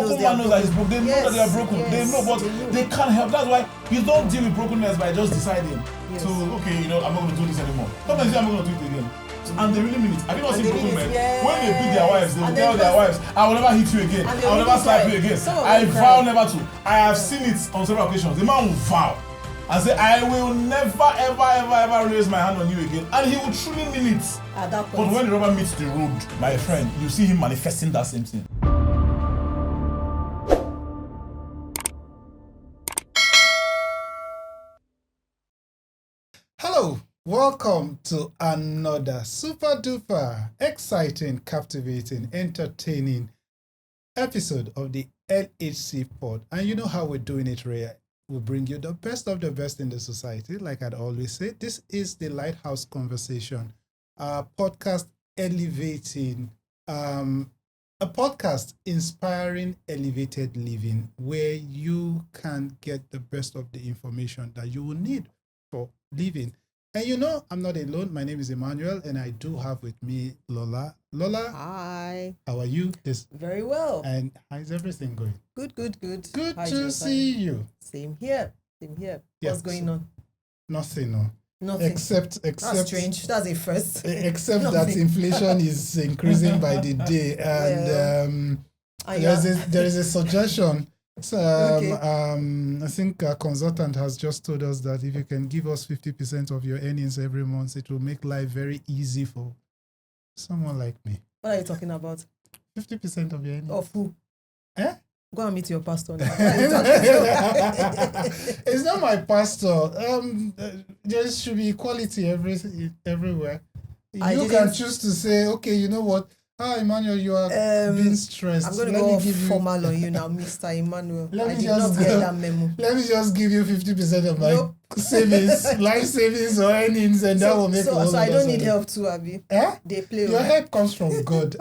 broken man knows that he's broken. They know that they are broken. They know, but they can't help. That's why you don't deal with brokenness by just deciding to, okay, I'm not going to do this anymore. Sometimes I'm not going to do it again. And they really mean it. Have you not seen broken men? When they beat their wives, they will tell their wives, I will never hit you again. I will never slap you again. I vow never to. I have seen it on several occasions. The man will vow and say, I will never, ever raise my hand on you again. And he will truly mean it. At that point. But when the rubber meets the road, my friend, you see him manifesting that same thing. Hello, welcome to another super duper exciting, captivating, entertaining episode of the LHC Pod. And you know how we're doing it, Ray. We bring you the best of the best in the society. Like I'd always say, this is the Lighthouse Conversation, a podcast elevating, a podcast inspiring elevated living, where you can get the best of the information that you will need for living. And I'm not alone. My name is Emmanuel, and I do have with me Lola. Lola. Hi. How are you? Very well. And how's everything going? Good. Good to see you. Same here. What's going on? Nothing, no. Nothing. Except That's strange. That's a first. Except that inflation is increasing by the day, and there is a suggestion. So, I think a consultant has just told us that if you can give us 50% of your earnings every month, it will make life very easy for someone like me. What are you talking about? 50% of your earnings. Of who? Eh? Go and meet your pastor now. It's not my pastor. There should be equality everywhere. You can choose to say, okay, you know what? Emmanuel, you are being stressed. I'm going to go formal on you now, Mr. Emmanuel. I did not get that memo. Let me just give you 50% of my savings, life savings or earnings, and that will make a whole lot. So I don't need help too, Abby. They play. Your help comes from God.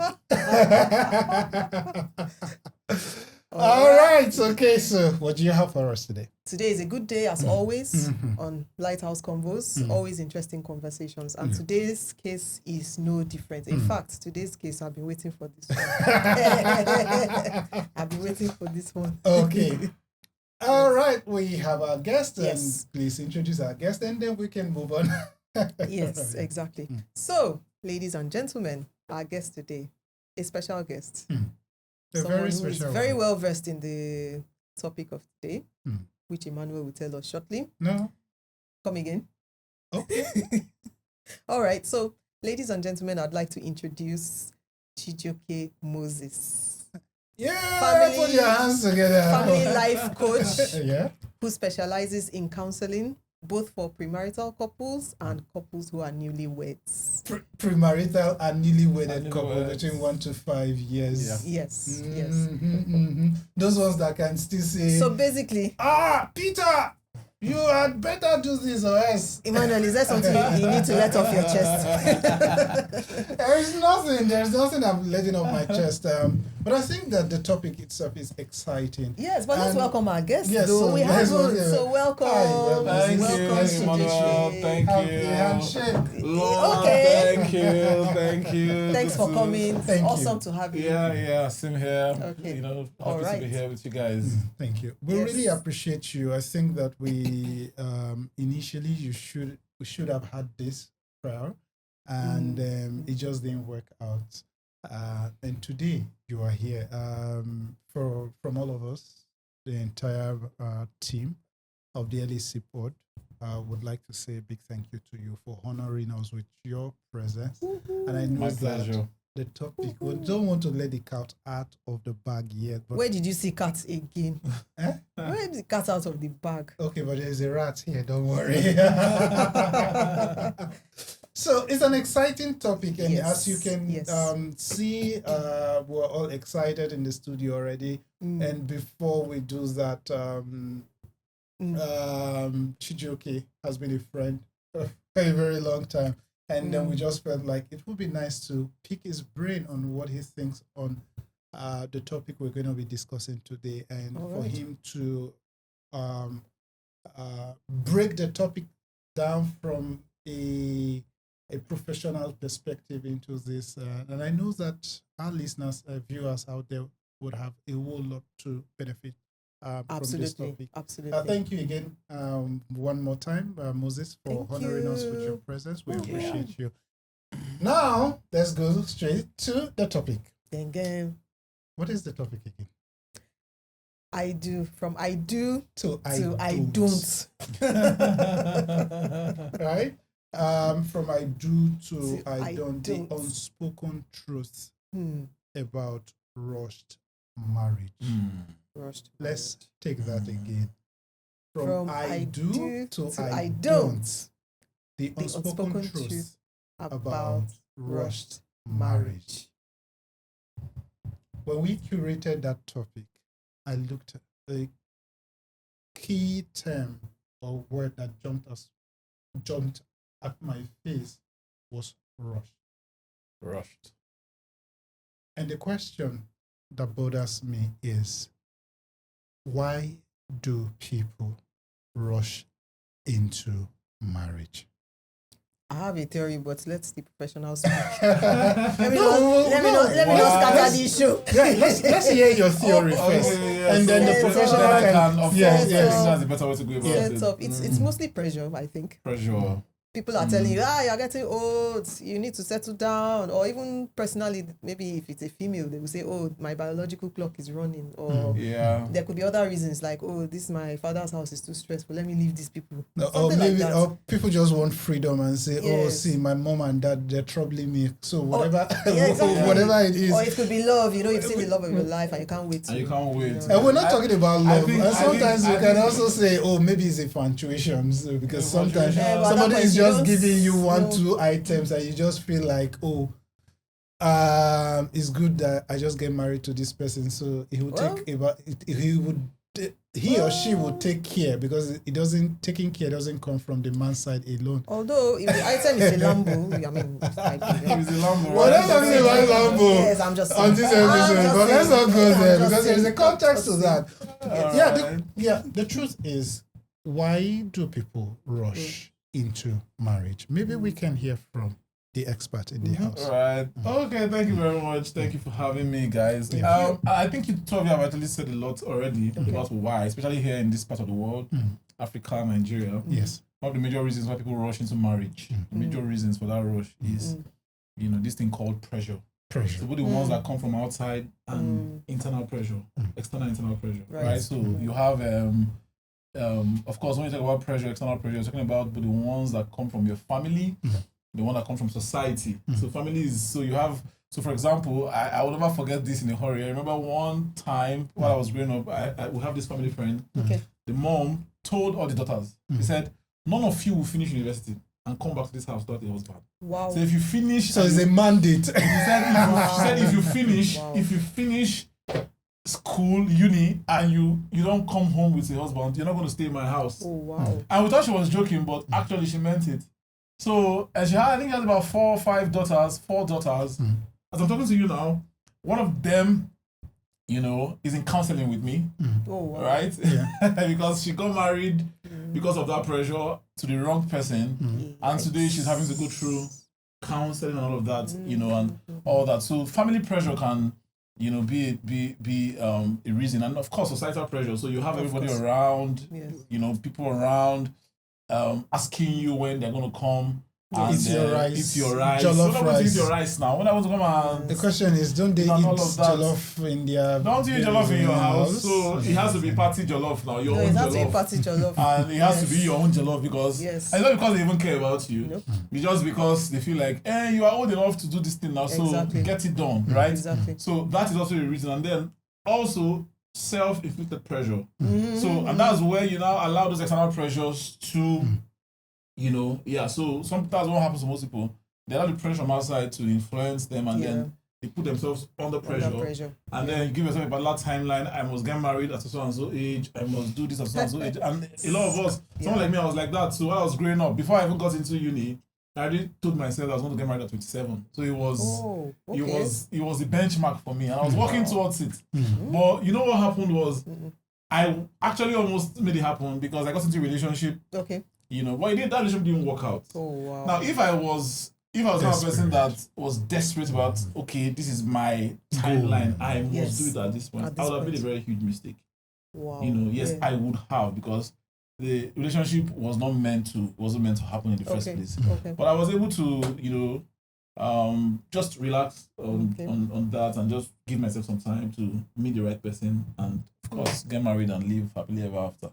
All right. Okay, so what do you have for us today? Today is a good day, as always, on Lighthouse Convos. Always interesting conversations. And today's case is no different. In fact, today's case, I've been waiting for this one. I've been waiting for this one. Okay. All right. We have our guest. And please introduce our guest, and then we can move on. Yes, exactly. So, ladies and gentlemen, our guest today, a special guest. Someone who is very well versed in the topic of today, which Emmanuel will tell us shortly. No. Come again. Okay. All right. So, ladies and gentlemen, I'd like to introduce Chijioke Moses. Yeah, put your hands together. Family life coach Yeah. who specializes in counseling, both for premarital couples and couples who are newlyweds. Premarital and newly-wedded couple between 1 to 5 years. Yeah. Yes. Those ones that can still say, So basically, Peter, you had better do this or else. Emmanuel, is there something you need to let off your chest? There's nothing I'm letting off my chest. But I think that the topic itself is exciting. Yes, but let's welcome our guest. Yes, though. We haven't. So welcome. Hi, Thank welcome you, to Emmanuel. Thank you. Handshake. Lola, Okay. Thank you. Thanks for coming. Thank you. Awesome to have you. Yeah, same here. Okay. Happy to be here with you guys. Thank you. We really appreciate you. I think that we initially we should have had this prior, and it just didn't work out. And today you are here. From all of us, the entire team of the LEC Pod, would like to say a big thank you to you for honoring us with your presence. And I know My that pleasure. the topic, we don't want to let the cat out of the bag yet. But Where did you see cats again? Where did the cat out of the bag? okay, but there's a rat here, don't worry. So it's an exciting topic, and as you can see, we're all excited in the studio already. And before we do that, Chijioke has been a friend for a very long time. And then we just felt like it would be nice to pick his brain on what he thinks on the topic we're going to be discussing today, and for him to break the topic down from a professional perspective into this. And I know that our listeners, viewers out there would have a whole lot to benefit from this topic. Absolutely. Thank you again one more time, Moses, for honoring us with your presence. We appreciate you. Now, let's go straight to the topic. What is the topic again? I do. From I do to I don't. Right? From I do to I don't. The unspoken truth about rushed marriage. Let's take that again. From I do to I don't. The unspoken truth about rushed marriage. When we curated that topic, I looked at the key term or word that jumped at my face was rushed. And the question that bothers me is, why do people rush into marriage? I have a theory, but let's the professionals speak. Let me not scatter the issue. Yeah, let's hear your theory first, and then the professional can. That's the better way to go about it. It's mostly pressure, I think. Pressure. People are telling you, you're getting old, you need to settle down. Or even personally, maybe if it's a female, they will say, my biological clock is running. Or there could be other reasons like, my father's house is too stressful, let me leave these people. Or maybe or people just want freedom and say, see, my mom and dad, they're troubling me. So whatever, whatever it is. Or it could be love, you've seen the love of your life and you can't wait. And we're not talking about love. And sometimes you can also say, maybe it's infatuation. So, because sometimes somebody is just giving you 1-2 items and you just feel like, it's good that I just get married to this person, so he or she would take care, because taking care doesn't come from the man's side alone. Although if the item is a Lambo, if it's a Lambo, we're not talking about Lambo. Yes, I'm just on this episode, but let's not go there because there's a context to that. The truth is, why do people rush into marriage? Maybe we can hear from the expert in the house. All right. Okay, thank you very much. Thank you for having me, guys. I think you have actually said a lot already about why, especially here in this part of the world, Africa, Nigeria. Yes. One of the major reasons why people rush into marriage, the major reasons for that rush is, this thing called pressure. So both the ones that come from outside and internal pressure, external internal pressure, right? So you have of course, when you talk about pressure, external pressure, you're talking about the ones that come from your family, the one that come from society. So family is, so for example, I will never forget this in a hurry. I remember one time while I was growing up, we have this family friend. The mom told all the daughters, she said, none of you will finish university and come back to this house without a husband. Wow. So if you finish... So it's a mandate. She said if you finish school, uni, and you don't come home with a husband, you're not going to stay in my house. Oh, wow. And we thought she was joking, but actually she meant it. So, and I think she has about 4 daughters. As I'm talking to you now, one of them, is in counseling with me. Oh, wow. Right? Yeah. Because she got married because of that pressure to the wrong person. And today she's having to go through counseling and all of that, and all that. So family pressure can, be a reason. And of course, societal pressure. So you have everybody around, people around, asking you when they're going to come. And eat your rice. Jollof rice. Eat your rice now. When I want to come and... The question is, don't they eat jollof in their... Don't you eat jollof in your house? So it has to be party jollof now, your own jollof. It has to be party jollof. And it has to be your own jollof because... It's not because they even care about you. Nope. It's just because they feel like, you are old enough to do this thing now, so get it done, right? Exactly. So that is also a reason. And then also self-inflicted pressure. So, and that's where you now allow those external pressures to... so sometimes what happens to most people, they allow the pressure from outside to influence them, and then they put themselves under pressure. And then you give yourself a particular timeline. I must get married at so and so age. I must do this at so and so age. And a lot of us, someone like me, I was like that. So while I was growing up, before I even got into uni, I already told myself I was going to get married at 27. So it was, it was the benchmark for me, and I was working towards it. But you know what happened was, I actually almost made it happen because I got into a relationship. Okay. But that relationship didn't work out. Oh, wow. Now, if I was if I was not a person that was desperate about, okay, this is my timeline, I must do it at this point, I would have made a very huge mistake. Wow. Yes, I would have, because the relationship wasn't meant to happen in the first place. Okay. But I was able to, just relax on that and just give myself some time to meet the right person and, of course, get married and live happily ever after.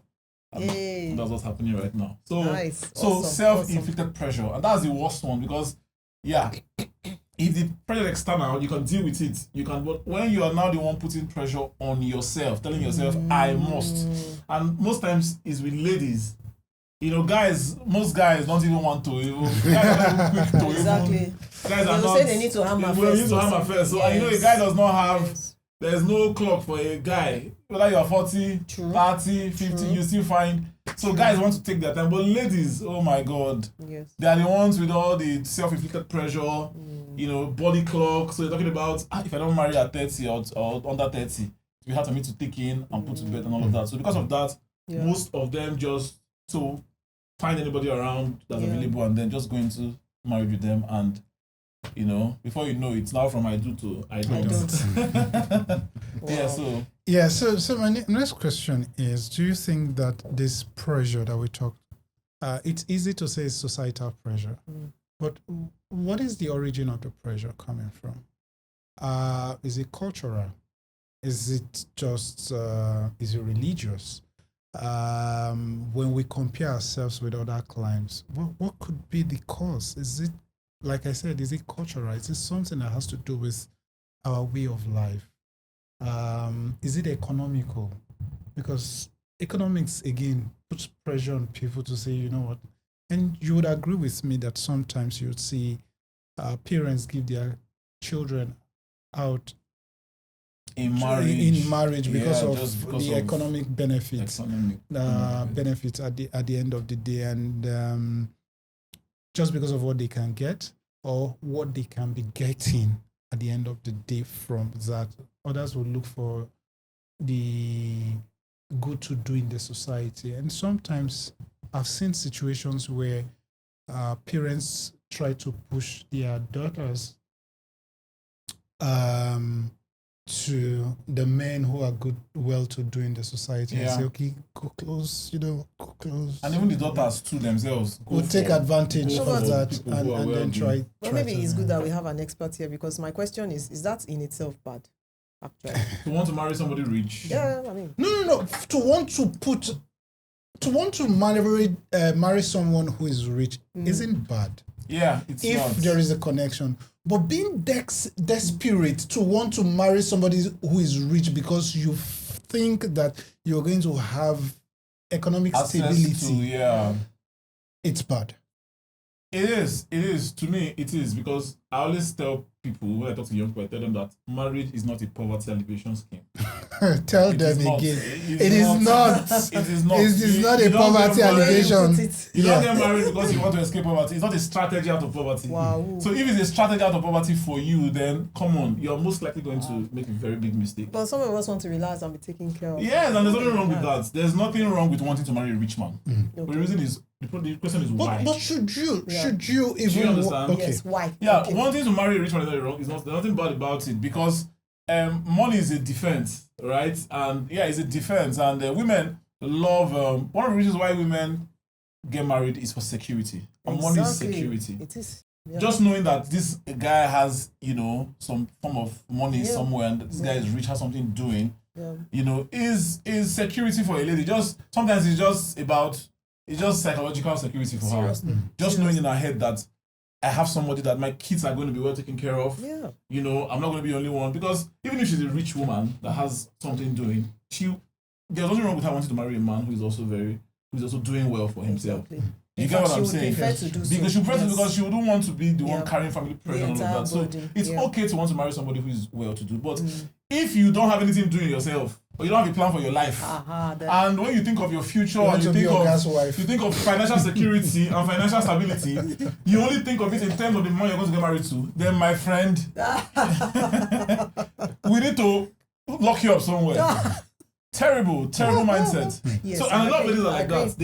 And that's what's happening right now. So, nice. Self-inflicted pressure, and that's the worst one, because, if the pressure is external, you can deal with it. You can, but when you are now the one putting pressure on yourself, telling yourself, I must, and most times it's with ladies. Most guys don't even want to. Guys are quick to exactly. Guys are not. Say they need to hammer first. They need to hammer first. So a guy does not have. There's no clock for a guy. Whether you're 40, 30, 50, you still find. So guys want to take their time, but ladies, oh my God, they are the ones with all the self-inflicted pressure, body clock. So you're talking about if I don't marry at 30 or under 30, we have to meet to take in and put to bed and all of that. So because of that, most of them just find anybody around that's available and then just go into marriage with them, and before you know it's now from I do to I don't. So my next question is, do you think that this pressure that we talked, it's easy to say it's societal pressure, but what is the origin of the pressure coming from? Is it cultural? Is it just is it religious? When we compare ourselves with other climes, what could be the cause? Is it, like I said, is it cultural? Is it something that has to do with our way of life? Is it economical? Because economics, again, puts pressure on people to say, you know what, and you would agree with me that sometimes you'd see parents give their children out in marriage because of the economic benefits benefits at the end of the day, and just because of what they can get or what they can be getting at the end of the day from that. Others will look for the good to do in the society, and sometimes I've seen situations where parents try to push their daughters to the men who are well-to-do in the society and say, okay, go close, go close. And even the daughters too themselves will take advantage of that and then try. But maybe it's good that we have an expert here, because my question is that in itself bad, actually? To want to marry somebody rich? Yeah, I mean. No. To want to marry someone who is rich isn't bad. Yeah, it's if not. There is a connection. But being desperate to want to marry somebody who is rich because you think that you're going to have economic stability, it's bad. It is. To me, it is, because I always tell people, when I talk to young people, I tell them that marriage is not a poverty alleviation scheme. Tell them again. It is not. It is not a poverty alleviation. You don't get married because you want to escape poverty. It's not a strategy out of poverty. Wow. So if it's a strategy out of poverty for you, then come on, you're most likely going to make a very big mistake. But some of us want to relax and be taken care of. Yes, and there's nothing wrong with that. There's nothing wrong with wanting to marry a rich man. But the reason is, the question is why. But should you even... Do you understand? Okay. Yes, why? Yeah, wanting to marry a rich man is not wrong. There's nothing bad about it, because money is a defense, right? And it's a defense. And women love... one of the reasons why women get married is for security. And money is security. It is. Yeah. Just knowing that this guy has, some form of money somewhere, and this guy is rich, has something doing, is security for a lady. Sometimes it's just psychological security for her. Just knowing in her head that I have somebody that my kids are going to be well taken care of. Yeah. I'm not going to be the only one. Because even if she's a rich woman that has something doing, there's nothing wrong with her wanting to marry a man who is also doing well for himself. Exactly. You get what I'm saying? Because she wouldn't want to be the one carrying family pressure and all of that. So it's okay to want to marry somebody who is well to do. But if you don't have anything doing yourself, or you don't have a plan for your life, and when you think of your future and you think of financial security and financial stability, you only think of it in terms of the man you're going to get married to, then my friend, we need to lock you up somewhere. Terrible mindset. Yes, so and a lot of ladies are like that.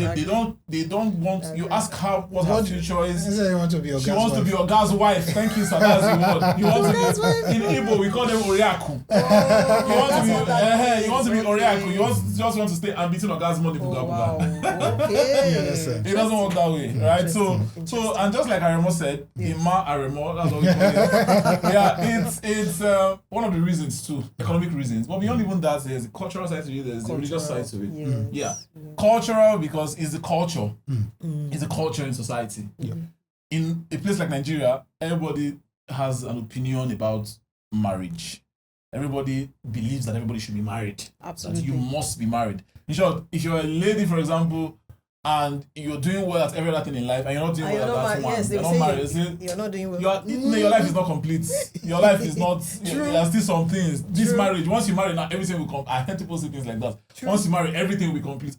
They don't want. You ask her what her future is. She wants to be your She wants to be your guy's wife. Thank you, sir. That's the word. You want to be in Igbo. We call them Oriaku. You want to be Oriaku. You just want to stay and beating your guy's money. Wow. Okay. It doesn't work that way, right? So and just like Aremo said, Ima Aremo. That's what we call it. Yeah, it's one of the reasons too, economic reasons. But beyond even that, there's the cultural side to it. There's the religious side to it. Yes. Cultural because it's the culture. It's a culture in society. In a place like Nigeria, everybody has an opinion about marriage. Everybody believes that everybody should be married. Absolutely. That you must be married. In short, if you're a lady, for example, and you're doing well at every other thing in life, and you're not doing well at that one, you're not married. You're not doing well. Your life is not complete. Your life is not. There are still some things. This marriage, once you marry, now everything will come. I heard people say things like that. Once you marry, everything will be complete.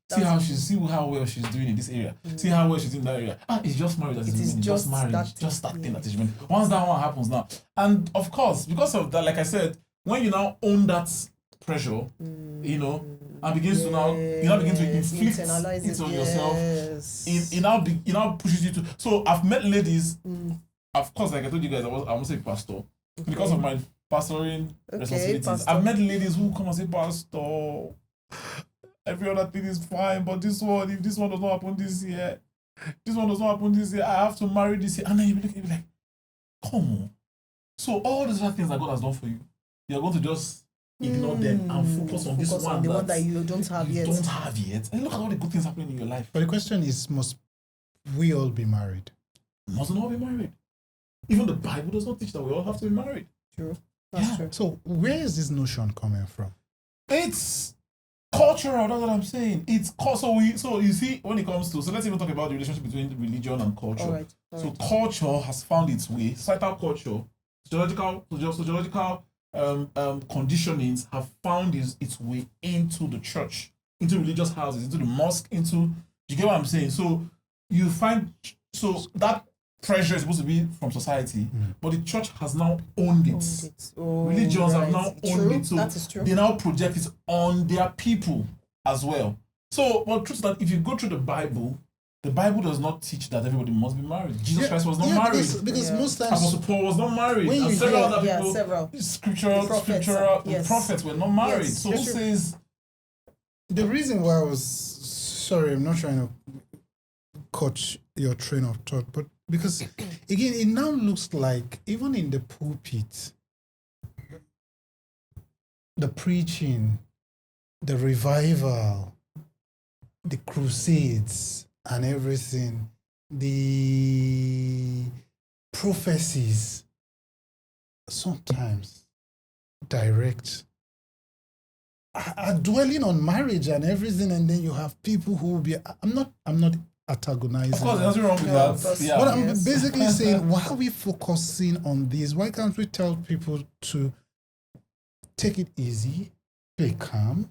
See how well she's doing in this area. See how well she's doing in that area. It's just marriage that is remaining. Just marriage. Just that thing that is remaining. Once that one happens now, and of course, because of that, like I said, when you now own that pressure, and begins to now begin to inflict it on yourself. It now pushes you to. So I've met ladies. Of course, like I told you guys, I won't say pastor because of my pastoring responsibilities. Pastor. I've met ladies who come and say, Pastor, every other thing is fine, but this one, if this one does not happen this year, I have to marry this year. And then you be like, come on. So all these other things that God has done for you, you're going to just ignore them and focus on this one, the one that you don't have yet. And look at all the good things happening in your life. But the question is, must we all be married? Mustn't all be married. Even the Bible does not teach that we all have to be married. True. That's true. So where is this notion coming from? It's cultural, that's what I'm saying. It's so you see, when it comes to, so let's even talk about the relationship between religion and culture. All right. Culture has found its way, societal culture, sociological conditionings have found its way into the church, into religious houses, into the mosque, you get what I'm saying? So you find, that pressure is supposed to be from society, but the church has now owned it. Religions have now owned it. So that is true. They now project it on their people as well. So, but truth is that if you go through the Bible does not teach that everybody must be married. Jesus Christ was not married. Because most times Apostle Paul was not married. And several other people, scriptural prophets were not married. Yes, so who says... The reason why I was... Sorry, I'm not trying to cut your train of thought, but because, again, it now looks like, even in the pulpit, the preaching, the revival, the crusades, and everything, the prophecies, sometimes direct, are dwelling on marriage and everything, and then you have people who will be. I'm not antagonizing. Of course, there's nothing wrong with that. Yeah. But I'm basically saying, why are we focusing on this? Why can't we tell people to take it easy, play calm,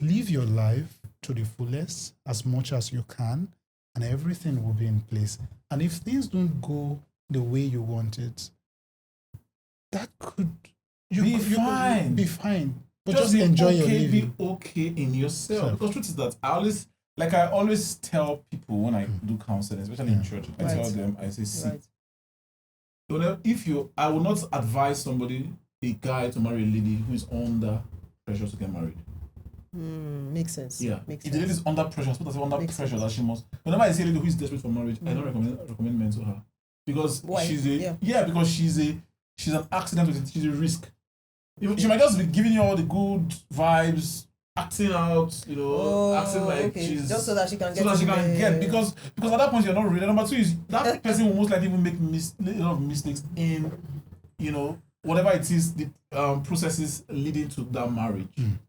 live your life to the fullest as much as you can, and everything will be in place. And if things don't go the way you want it, that could be fine. But just enjoy your living. Be okay in yourself. Because truth is that I always tell people when I do counseling, especially in church, I tell them, I say, see, I will not advise somebody, a guy, to marry a lady who is under pressure to get married. Makes sense. Yeah. Makes if the lady is under pressure, pressure that she must. Whenever I see a lady who is desperate for marriage, I don't recommend men to her. Because she's because she's an accident with it, she's a risk. She might just be giving you all the good vibes, acting out, acting like she's just so that she can get because at that point you're not ready. Number two is that person will most likely even make a lot of mistakes in whatever it is, the processes leading to that marriage.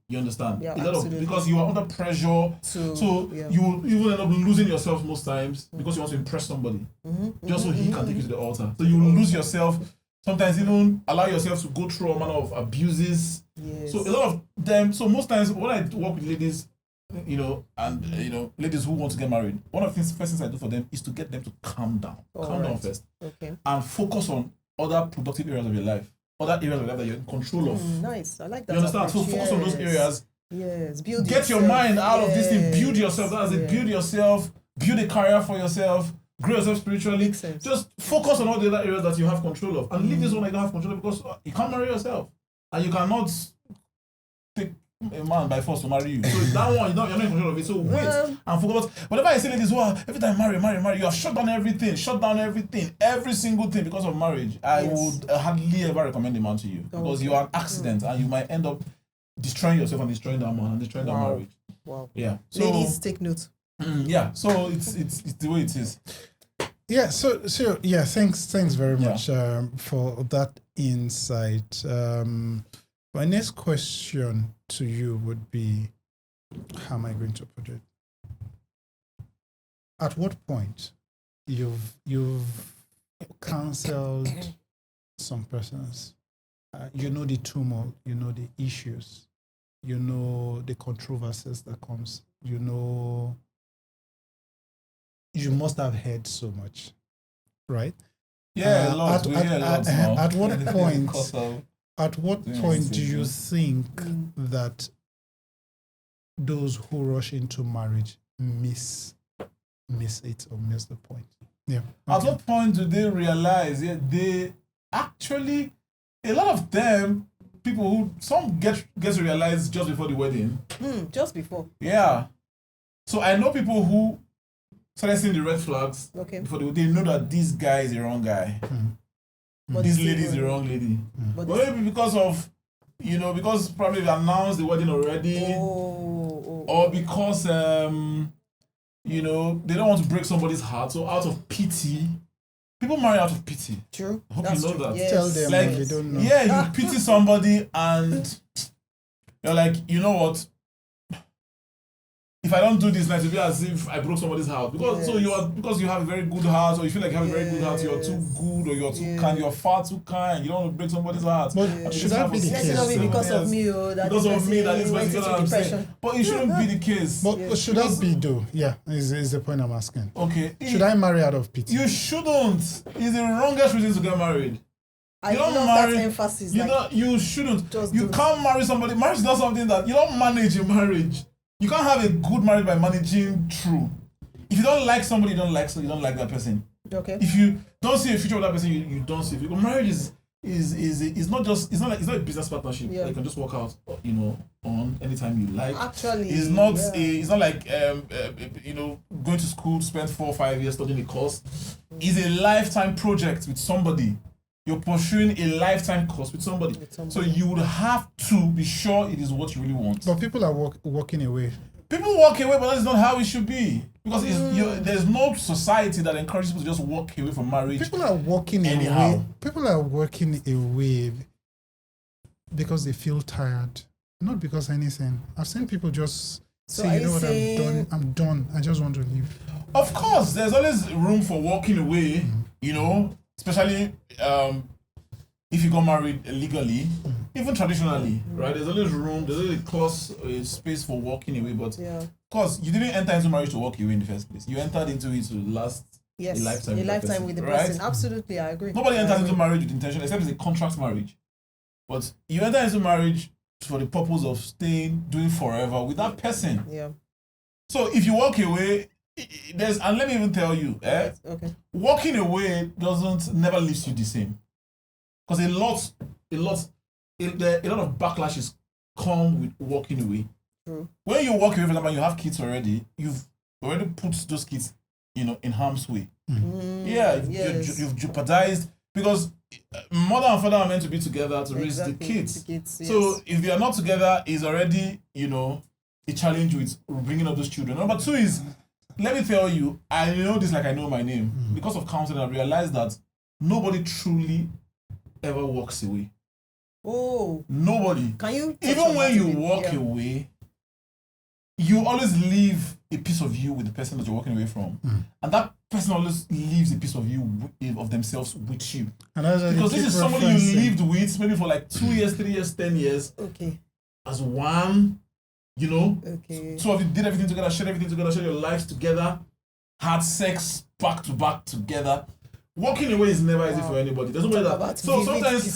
You understand? Yeah, because you are under pressure, you will even end up losing yourself most times because you want to impress somebody, just so he can take you to the altar. So you will lose yourself. Sometimes even allow yourself to go through a manner of abuses. Yes. So a lot of them. So most times when I work with ladies, ladies who want to get married, one of the first things I do for them is to get them to calm down. Calm down first. Okay. And focus on other productive areas of your life. Other areas of your life that you're in control of. Nice. I like that. You understand? So focus on those areas Yes, build Get your mind out of this thing. Build yourself. That's it. Build yourself. Build a career for yourself. Grow yourself spiritually. Just focus on all the other areas that you have control of, and leave this one that you don't have control of, because you can't marry yourself, and you cannot take a man by force to marry you. So that one, you're not in control of it. So wait and focus. Whenever I say ladies, every time marry, you have shut down everything, every single thing because of marriage. I would hardly ever recommend a man to you, because you are an accident, and you might end up destroying yourself and destroying that man and destroying that marriage. Wow. Yeah. So, ladies, take note. Yeah. So it's the way it is. Yeah. So yeah. Thanks very much for that insight. My next question to you would be, how am I going to put it? At what point you've counseled some persons? You know the turmoil, you know the issues, you know the controversies that comes, you know, you must have heard so much, right? Yeah, a lot. At what point do you think that those who rush into marriage miss it or miss the point? Yeah. At what point do they realize they actually, a lot of them, people who some get to realize just before the wedding. Just before. Yeah. So I know people who started seeing the red flags before they know that this guy is the wrong guy. This lady is the wrong lady. But maybe because of, because probably they announced the wedding already, or because they don't want to break somebody's heart. So out of pity, people marry out of pity. True. I hope you know that. Yes. Tell them when they don't know. Yeah, you pity somebody and you're like, you know what? If I don't do this, it will be as if I broke somebody's heart. Because because you have a very good heart, or you feel like you have a very good heart, you're too good, or you're too kind, you're far too kind, you don't want to break somebody's heart. But should that be the case? Let it not be because of me, because of me that is what I'm saying. But it shouldn't be the case. But should that be though? Yeah, is the point I'm asking. Okay. Should I marry out of pity? You shouldn't. It's the wrongest reason to get married. I love that emphasis. You shouldn't. You can't marry somebody. Marriage is not something that you don't manage a marriage. You can't have a good marriage by managing through. If you don't like somebody, you don't like that person. Okay. If you don't see a future with that person, you don't see. Because marriage is not a business partnership that you can just walk out, on anytime you like. Actually, it's not like going to school to spend 4 or 5 years studying a course. It's a lifetime project with somebody. You're pursuing a lifetime course with somebody. So you would have to be sure it is what you really want. But people are walking away. People walk away, but that is not how it should be. Because there's no society that encourages people to just walk away from marriage. People are walking away. People are walking away because they feel tired, not because anything. I've seen people just say, you know what, I'm done. I just want to leave. Of course, there's always room for walking away, especially if you got married legally, even traditionally, right? There's always room, there's always a clause, a space for walking away, but of course, you didn't enter into marriage to walk away in the first place. You entered into it to last a lifetime with the right? person. Absolutely, I agree. Nobody enters into marriage with intention, except it's a contract marriage. But you enter into marriage for the purpose of staying, doing forever with that person. Yeah. So if you walk away, and let me even tell you, walking away never leaves you the same, because a lot of backlashes come with walking away. True. When you walk away, for example, you have kids already, you've already put those kids, in harm's way. You've jeopardized, because mother and father are meant to be together to raise the kids. So if they are not together, is already a challenge with bringing up those children. Number two is, let me tell you, I know this like I know my name. Because of counseling, I realized that nobody truly ever walks away. Oh. Nobody. Can you? Even when you walk away, you always leave a piece of you with the person that you're walking away from. And that person always leaves a piece of you, of themselves with you. Because this is somebody you lived with maybe for like 2 years, 3 years, 10 years. Okay. As one. Okay. So if you did everything together, shared everything together, shared your lives together, had sex back to back together. Walking away is never easy for anybody. There's nobody that. So sometimes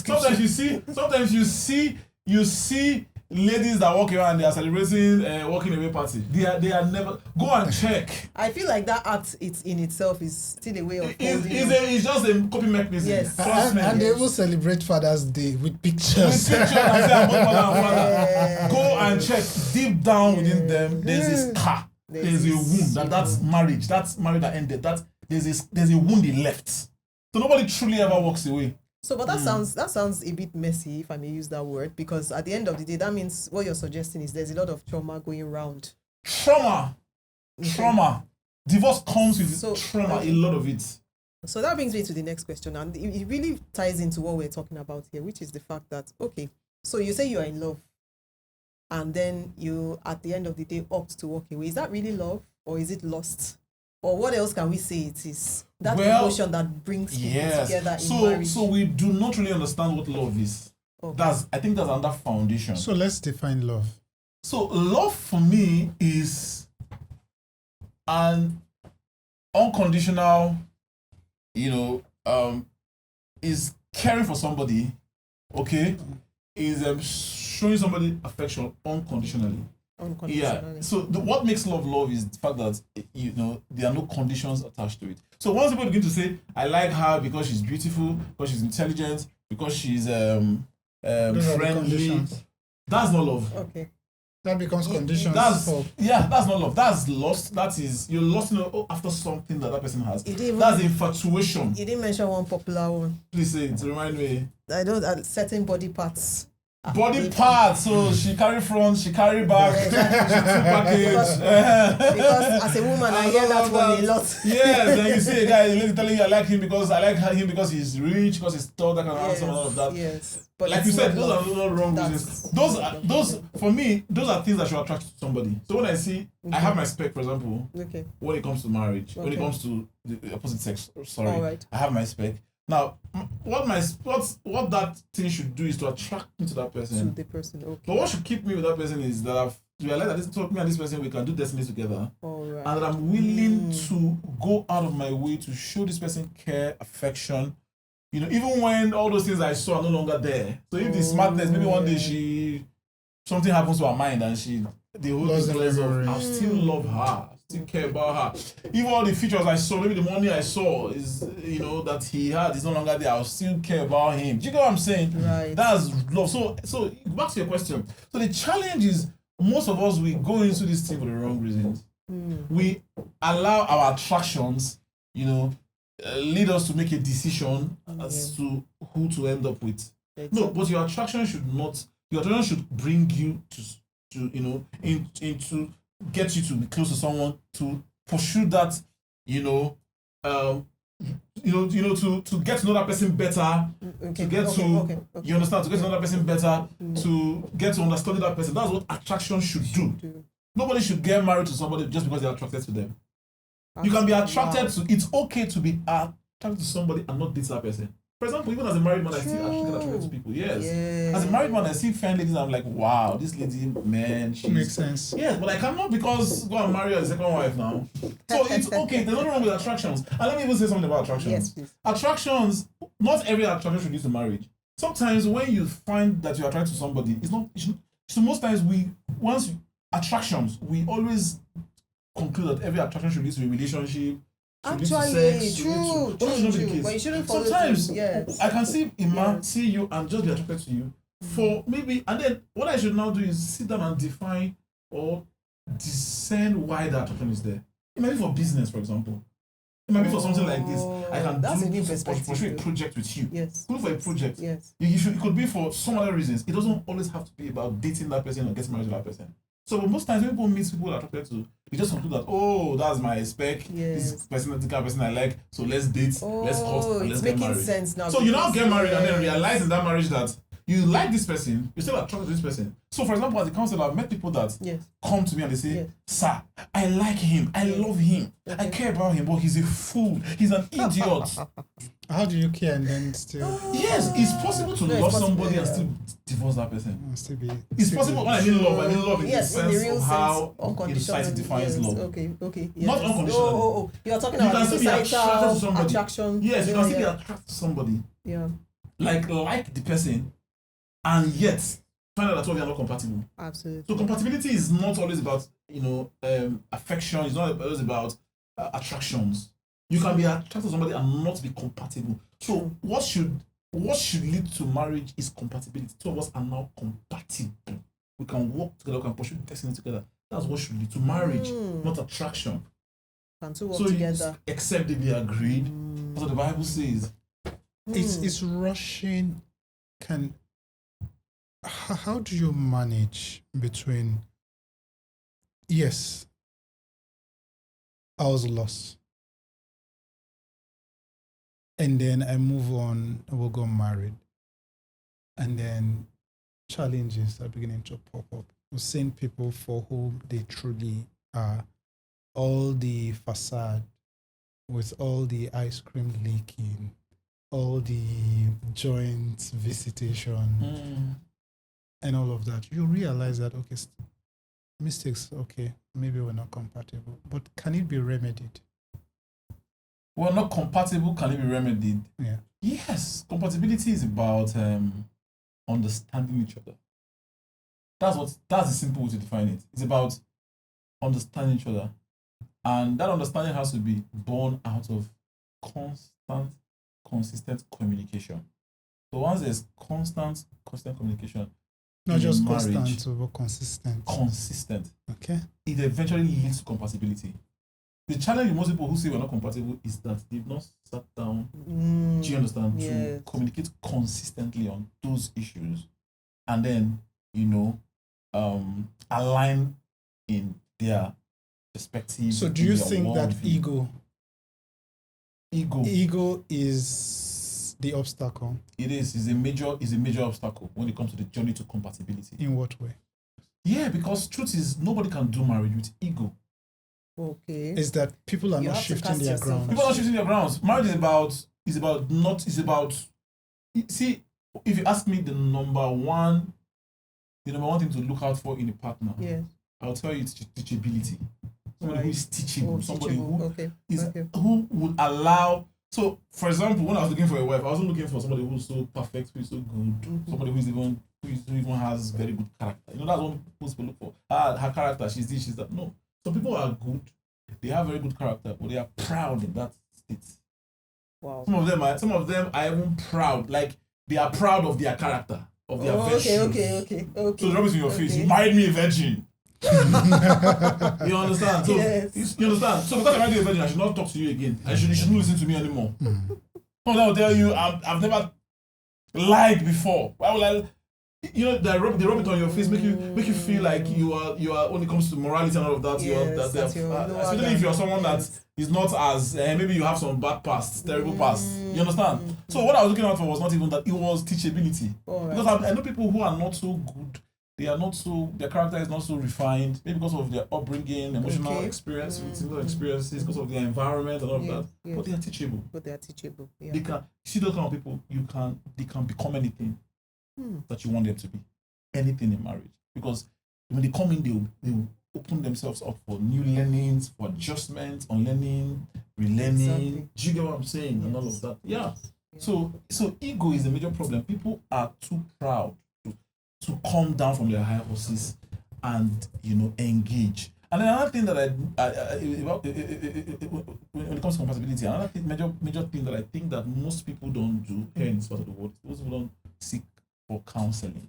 you see ladies that walk around, they are celebrating walking away party. They are never. Go and check. I feel like that act in itself is still a way of holding. It's just a copy mechanism. Yes. And they will celebrate Father's Day with pictures. With pictures, I say, I'm both mother and father. Go and check. Deep down within them, there's a scar. There's a wound. That's marriage. That's marriage that ended. There's a wound he left. So nobody truly ever walks away. So, but that sounds a bit messy, if I may use that word, because at the end of the day, that means what you're suggesting is there's a lot of trauma going around. Trauma. Divorce comes with trauma, a lot of it. So that brings me to the next question, and it really ties into what we're talking about here, which is the fact that, okay, so you say you're in love, and then you, at the end of the day, opt to walk away. Is that really love, or is it lust? Or what else can we say it is? That emotion that brings people together in marriage. So we do not really understand what love is. Okay. I think that's under foundation. So let's define love. So love for me is an unconditional, is caring for somebody, okay? Is showing somebody affection unconditionally. Yeah. So what makes love is the fact that there are no conditions attached to it. So once people begin to say, I like her because she's beautiful, because she's intelligent, because she's friendly, that's not love. Okay. That becomes conditions. That's not love. That's lust. That is, you're lost after something that person has. That's infatuation. You didn't mention one popular one. Please say it. Remind me. I don't. Certain body parts. Body parts. So she carry front, she carry back, she package. Because as a woman, I hear that one a lot. Yes, then you see a guy telling you I like him because he's rich, because he's tall, that kind of answer, all of that. Yes. But like you said, those are not wrong reasons. Those for me, those are things that should attract to somebody. So when I see, I have my spec, for example, when it comes to marriage, when it comes to the opposite sex, I have my spec. Now, what that thing should do is to attract me to that person. To the person, okay. But what should keep me with that person is that I've realized that me and this person, we can do destiny together. Right. And that I'm willing to go out of my way to show this person care, affection. Even when all those things I saw are no longer there. So if the smartness, maybe one day something happens to her mind and the whole thing I'll still love her. Still care about her. Even all the features I saw, maybe the money I saw is, that he had is no longer there. I'll still care about him. Do you get what I'm saying? Right. That's love. So back to your question. So the challenge is most of us, we go into this thing for the wrong reasons. We allow our attractions, lead us to make a decision as to who to end up with. Exactly. No, but your attraction should bring you into get you to be close to someone, to pursue that, to get to know that person better, you understand, to get to know that person better, to get to understand that person. That's what attraction should do. Nobody should get married to somebody just because they're attracted to them. You can be attracted to, it's okay to be attracted to somebody and not date that person. For example, even as a married man, I still get attracted to people. Yes. As a married man, I see fine ladies, I'm like, wow, this lady, man, she makes sense. Yes, but I cannot because go and marry a second wife now. So it's okay. There's nothing wrong with attractions. And let me even say something about attractions. Yes, please. Attractions, not every attraction should lead to marriage. Sometimes when you find that you're attracted to somebody, it's not. So most times we always conclude that every attraction should lead to a relationship. Actually, true. But you shouldn't follow. Sometimes I can see see you and just be attracted to you for maybe, and then what I should now do is sit down and define or discern why the attraction is there. It might be for business, for example. It might be for something like this. I can pursue a project with you. Yes. Look for a project. Yes. It could be for some other reasons. It doesn't always have to be about dating that person or getting married to that person. So most times when people meet people that are attracted to, you just conclude that, oh, that's my spec. Yes. This person is the kind of person I like. So let's date, let's cut, and let's get married. It's making sense now. So you now get married and then realize in that marriage that you like this person, you're still attracted to this person. So for example, as a counselor, I've met people that come to me and they say, sir, I like him, I love him, I care about him, but he's a fool, he's an idiot. How do you care and then still? Yes, it's possible to love somebody and still divorce that person. It's possible. When I mean love in the sense of how society defines love. Okay. Yes. Not unconditional. You're talking about societal attraction. Yes, you can still be attracted to somebody. Yeah. Like the person, and yet find out that two of you are not compatible. Absolutely. So compatibility is not always about, affection. It's not always about attractions. You can be attracted to somebody and not be compatible. So what should lead to marriage is compatibility. Two of us are now compatible. We can work together, we can pursue destiny together. That's what should lead to marriage, not attraction. Can two work together? Except they be agreed. That's what the Bible says. It's rushing. How do you manage between, yes, I was lost, and then I move on, I will go married, and then challenges are beginning to pop up. We've seen people for whom they truly are, all the facade with all the ice cream leaking, all the joint visitation, and all of that. You realize that, okay, mistakes, okay, maybe we're not compatible, but can it be remedied? We're not compatible, can it be remedied? Yeah. Yes, compatibility is about understanding each other. That's the simple way to define it. It's about understanding each other. And that understanding has to be born out of consistent communication. So once there's constant communication, not just marriage, constant, but consistent. Consistent. Okay. It eventually leads to compatibility. The challenge with most people who say we're not compatible is that they've not sat down, do you understand, to communicate consistently on those issues, and then, align in their perspective. So do you think that ego is the obstacle? It is. It's a major obstacle when it comes to the journey to compatibility. In what way? Yeah, because truth is nobody can do marriage with ego. Okay. Is that people are not shifting their grounds. People are not shifting their grounds. Marriage is about see, if you ask me the number one thing to look out for in a partner, I'll tell you it's teachability. Somebody who is teachable, somebody who would allow. So, for example, when I was looking for a wife, I wasn't looking for somebody who's so perfect, who's so good, somebody who even has very good character. That's what most people look for. Her character, she's this, she's that. No. Some people are good, they have very good character, but they are proud in that state. Wow. Some of them are even proud, like they are proud of their character, of their virtues. Okay. So the rubbish in your face, you married me a virgin. You understand? So you understand? So because I married you a virgin, I should not talk to you again. You shouldn't listen to me anymore. Someone will tell you, I've never lied before. Why would I? They rub it on your face, make you feel like you are when it comes to morality and all of that. Especially if you're someone that is not as maybe you have some bad past, terrible past. You understand? So what I was looking out for was not even that; it was teachability. Because I know people who are not so good. Their character is not so refined, maybe because of their upbringing, emotional experience, similar experiences, because of their environment and all of that. Yes. But they are teachable. Yeah. They can see those kind of people. They can become anything that you want them to be, anything in marriage. Because when they come in, they will open themselves up for new learnings, for adjustments, unlearning, relearning. Exactly. Do you get what I'm saying? Yes. And all of that. Yeah. So ego is a major problem. People are too proud to come down from their high horses and engage. And then another thing that when it comes to compatibility, another major thing that I think that most people don't do here in this part of the world, most people don't seek for counseling.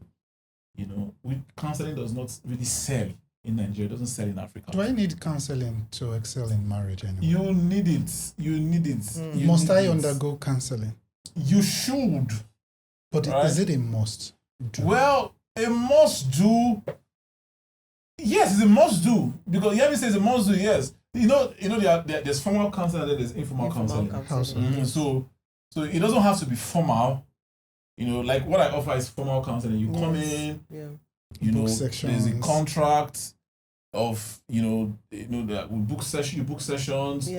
Counseling does not really sell in Nigeria. It doesn't sell in Africa. Do I need counseling to excel in marriage anyway? You need it. Must I undergo counseling? You should. But is it a must do? Well, a must do. Yes, it's a must do because you say it's a must do. Yes, there's formal counseling and there's informal counseling. So it doesn't have to be formal. Like what I offer is formal counseling. You come in. There's a contract of that we book session. You book sessions.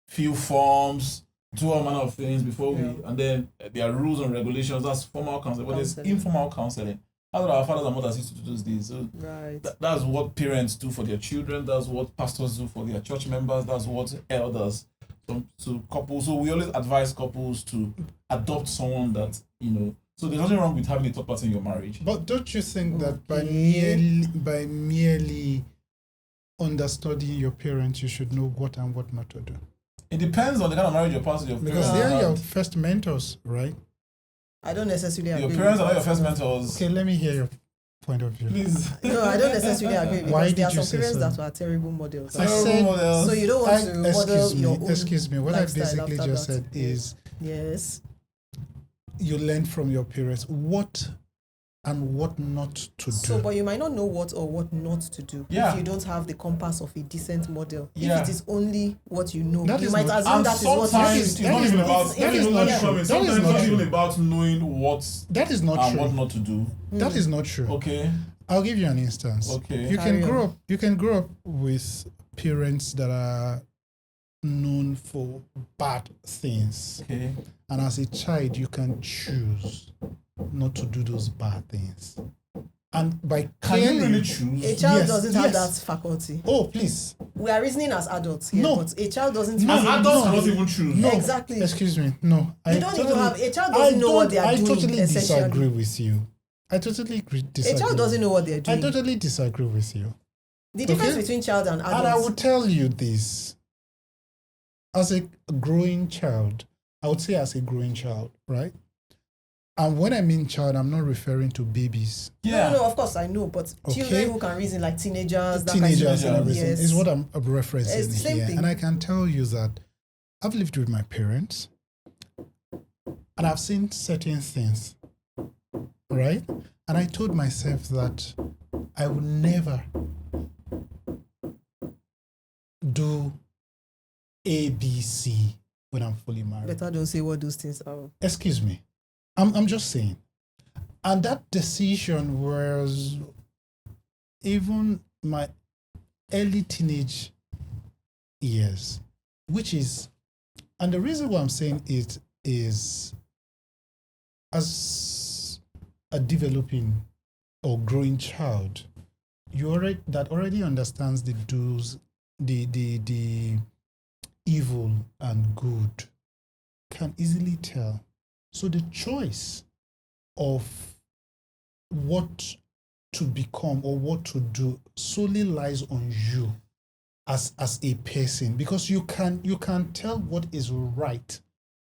Fill forms. Do all manner of things before and then there are rules and regulations. That's formal counseling. But there's informal counseling. That's what our fathers and mothers used to do those days. So that's what parents do for their children. That's what pastors do for their church members. That's what elders to couples. So we always advise couples to adopt someone that So there's nothing wrong with having a third party in your marriage. But don't you think that by merely understanding your parents, you should know what and what not to do? It depends on the kind of marriage you're passing your parents. Because they are your first mentors, right? I don't necessarily agree. Your parents are not your first mentors. Okay, let me hear your point of view. Please. No, I don't necessarily agree because Why there are did you some say parents so? that were terrible models. I said, so you don't want to model your own excuse me. What I lifestyle basically after just that. said is Yes. you learn from your parents what and what not to So, do. but you might not know what or what not to do if you don't have the compass of a decent model. Yeah. If it is only what you know, That you is might not- assume And that is what sometimes you it's should not do. even about that is not true. Sometimes That is it's not not even true. about knowing what That is not and true. what not to do. That is not true. Okay. I'll give you an instance. Okay. You Carry can grow up with parents that are known for bad things. Okay. And as a child, you can choose not to do those bad things. And by Can you clearly, really choose? A child Yes, doesn't have yes. that faculty. oh, please. We are reasoning as adults here, No. but a child doesn't. No, As reason adults this cannot way. even choose. No. Exactly. Excuse me. No. You don't even have a child doesn't know what they are I doing. totally essentially, disagree with you. I totally disagree. a child doesn't know what they're I doing. totally disagree with you. The difference Okay. between child and adult. And I would tell you this. As a growing child, I would say as a growing child, right? And when I mean child, I'm not referring to babies. Yeah. No, of course I know, but Okay. children who can reason like teenagers, that Teenagers kind and of everything yes. is what I'm referencing It's the same here. thing. And I can tell you that I've lived with my parents and I've seen certain things, right? And I told myself that I would never do A, B, C when I'm fully married. Better don't say what those things are. Excuse me. I'm just saying. And that decision was even my early teenage years, which is, and the reason why I'm saying it is as a developing or growing child, that already understands the do's, the evil and good, can easily tell. So the choice of what to become or what to do solely lies on you as a person, because you can tell what is right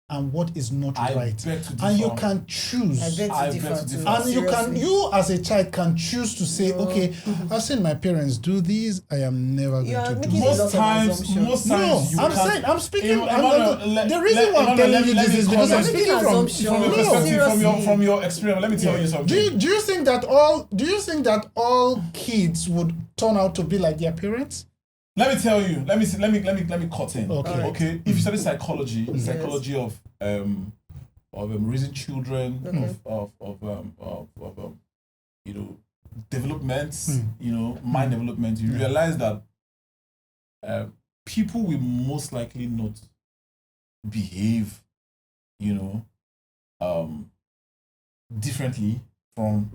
and what is not right, and you can choose. I beg to differ. And you as a child can choose to say, okay, I've seen my parents do these, I am never going to do making a this. lot of assumptions. No, you I'm can't- saying, I'm speaking. Emmanuel, The reason why I'm telling you this is because I'm making speaking from. assumptions. From your No, perspective, from your experience, let me tell you something. Do you think that all kids would turn out to be like their parents? Let me tell you. Let me cut in. Okay. Alright. Okay. If you study psychology, the psychology of raising children, of development, mind development, you realize that people will most likely not behave, differently from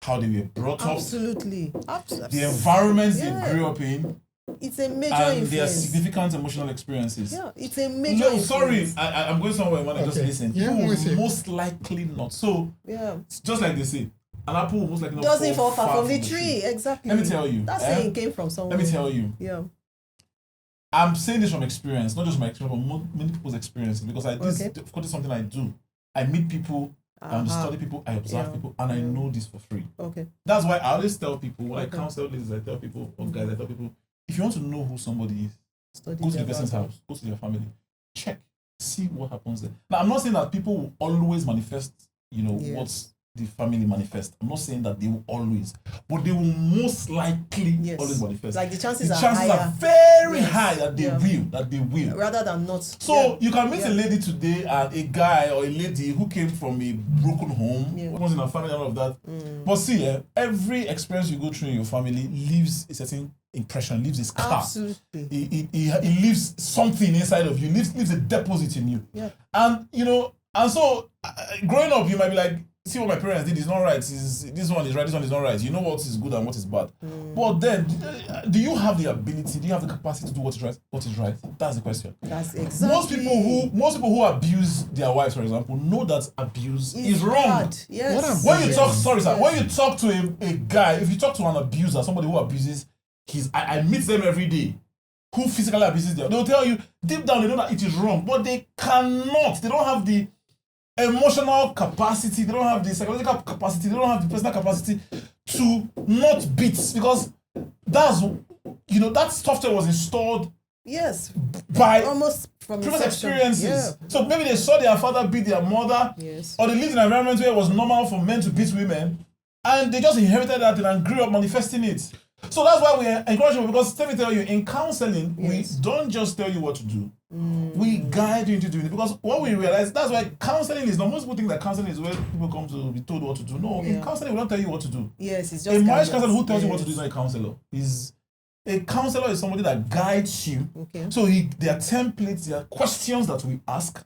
how they were brought up, Absolutely. the environments they grew up in, It's a major and influence. their significant emotional experiences. Yeah, it's a major No, influence. sorry, I'm going somewhere when I just Okay. listen. Yeah, People I'm with you. will most likely not. So, Yeah. just like they say, an apple will most likely not Doesn't fall far from the the tree. Exactly. Let me tell you. That saying came from somewhere. Let me tell you. Yeah. I'm saying this from experience, not just my experience, but many people's experiences, because this Okay. of course, is something I do. I meet people, I study people, I observe people, and I know this for free. Okay. That's why I always tell people, when I Okay. counsel ladies, I tell people, or guys, I tell people, if you want to know who somebody is, Study go to the their person's background. house, go to their family, check, see what happens there. Now, I'm not saying that people will always manifest, Yes. what the family manifest. I'm not saying that they will always, but they will most likely Yes. always manifest. Like the chances the are chances higher. are very Yes. high that they will. Rather than not. So you can meet a lady today and a guy or a lady who came from a broken home, was in a family and all of that. But see, every experience you go through in your family leaves a certain impression, leaves a scar. Absolutely. It leaves something inside of you, leaves a deposit in you. Yeah. And and so growing up, you might be like, see what my parents did is not right. This one is right, this one is not right. You know what is good and what is bad. But then, do you have the ability? Do you have the capacity to do what is right? What is right? That's the question. That's exactly. Most people who abuse their wives, for example, know that abuse is wrong. Yes. When you talk, when you talk to a guy, if you talk to an abuser, somebody who abuses, I meet them every day, who physically abuses them, they'll tell you deep down they know that it is wrong, but they cannot. They don't have the emotional capacity, they don't have the psychological capacity, they don't have the personal capacity to not beat, because that's, that software was installed by almost from previous experiences. Yeah. So maybe they saw their father beat their mother, or they lived in an environment where it was normal for men to beat women, and they just inherited that and grew up manifesting it. So that's why we encourage you, because let me tell you, in counseling, we don't just tell you what to do. We guide you into doing it, because what we realize, that's why counseling is not, most people think that counseling is where people come to be told what to do. No, in counseling, we don't tell you what to do. Yes, it's just a marriage counselor who tells you what to do is not a counselor. A counselor is somebody that guides you. So there are templates, there are questions that we ask.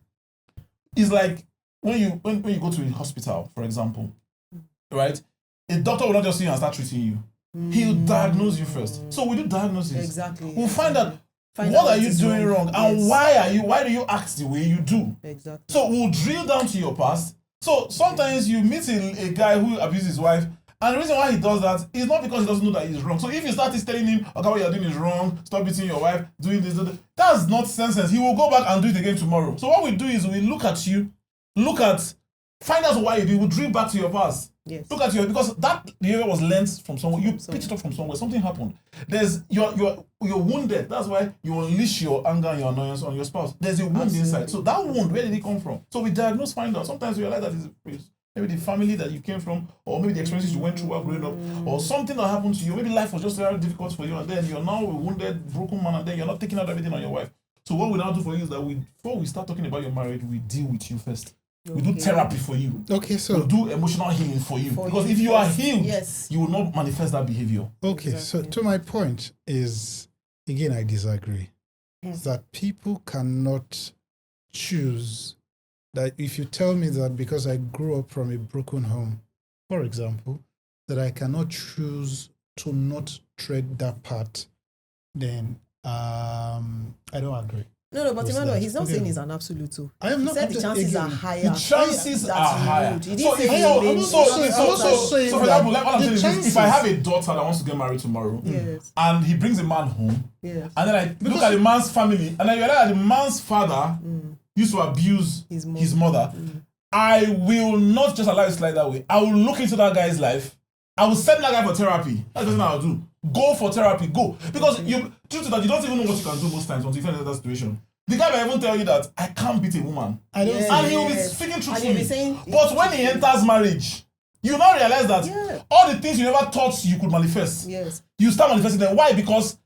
It's like when you go to a hospital, for example, right? A doctor will not just see you and start treating you. He'll diagnose you first. So we do diagnosis. Exactly. We'll find out what are you doing wrong and why do you act the way you do. Exactly. So we'll drill down to your past. So sometimes you meet a guy who abuses his wife, and the reason why he does that is not because he doesn't know that he's wrong. So if you start telling him, okay, what you're doing is wrong, stop beating your wife, doing this, that's not sense. He will go back and do it again tomorrow. So what we do is we look at you, find out why you do, we'll drill back to your past. Yes. Look at you, because that behavior was learned from somewhere. You picked it up from somewhere. Something happened. You're wounded. That's why you unleash your anger and your annoyance on your spouse. There's a wound inside. So that wound, where did it come from? So we diagnose, find out. Sometimes we realize that it's maybe the family that you came from, or maybe the experiences you went through while growing up, or something that happened to you. Maybe life was just very difficult for you, and then you're now a wounded, broken man, and then you're not taking out everything on your wife. So what we now do for you is that before we start talking about your marriage, we deal with you first. We do therapy for you. Okay, so we do emotional healing for you. Because if you are healed, you will not manifest that behavior. Okay, so to my point is, again, I disagree. That people cannot choose. That if you tell me that because I grew up from a broken home, for example, that I cannot choose to not tread that path, then I don't agree. No, but Emmanuel, he's not saying it's an absolute too. I am not. He said the chances are higher. The chances are higher. So for example, like what I'm saying is, if I have a daughter that wants to get married tomorrow, and he brings a man home, and then I look at the man's family, and I realize that the man's father used to abuse his mother, I will not just allow it to slide that way. I will look into that guy's life. I will send that guy for therapy. That's what I'll do. Go for therapy, go. Because due to that, you don't even know what you can do most times until you find out that situation. The guy may even tell you that I can't beat a woman. And he will be speaking truthfully. But when he enters marriage, you now realize that all the things you never thought you could manifest, you start manifesting them. Why? Because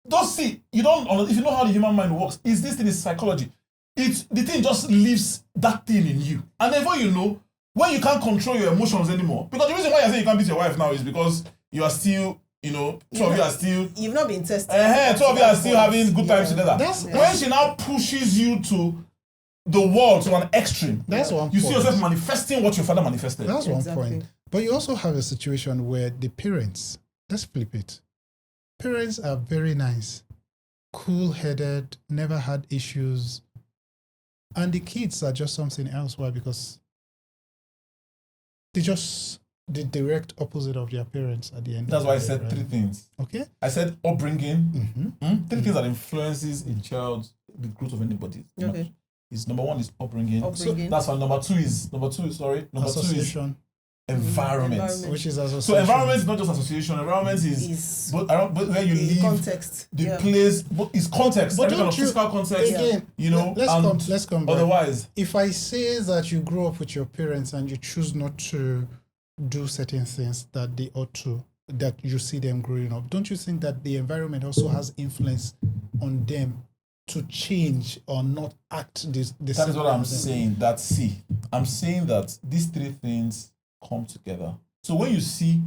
if you know how the human mind works, this thing is psychology. The thing just leaves that thing in you. And then you know, when you can't control your emotions anymore, because the reason why you're saying you can't beat your wife now is because you are still, two of you are still... You've not been tested. Two of you are still having good times together. When she now pushes you to the wall, to an extreme, that's one you see yourself manifesting what your father manifested. That's one point. But you also have a situation where the parents, let's flip it. Parents are very nice, cool-headed, never had issues. And the kids are just something else. Why? Because they just the direct opposite of their parents at the end. That's why I said three things. Okay. I said upbringing. Three things that influences a child, the growth of anybody. Okay. Number one is upbringing. So that's why number two is association. Environment. Which is association. So environment is not just association. Environment is but where you live. Context. The place is context. But kind of physical context. Again, let's come back. Otherwise, if I say that you grew up with your parents and you choose not to do certain things that they ought to, that you see them growing up, don't you think that the environment also has influence on them to change or not act this? That is what I'm saying. I'm saying that these three things come together. So when you see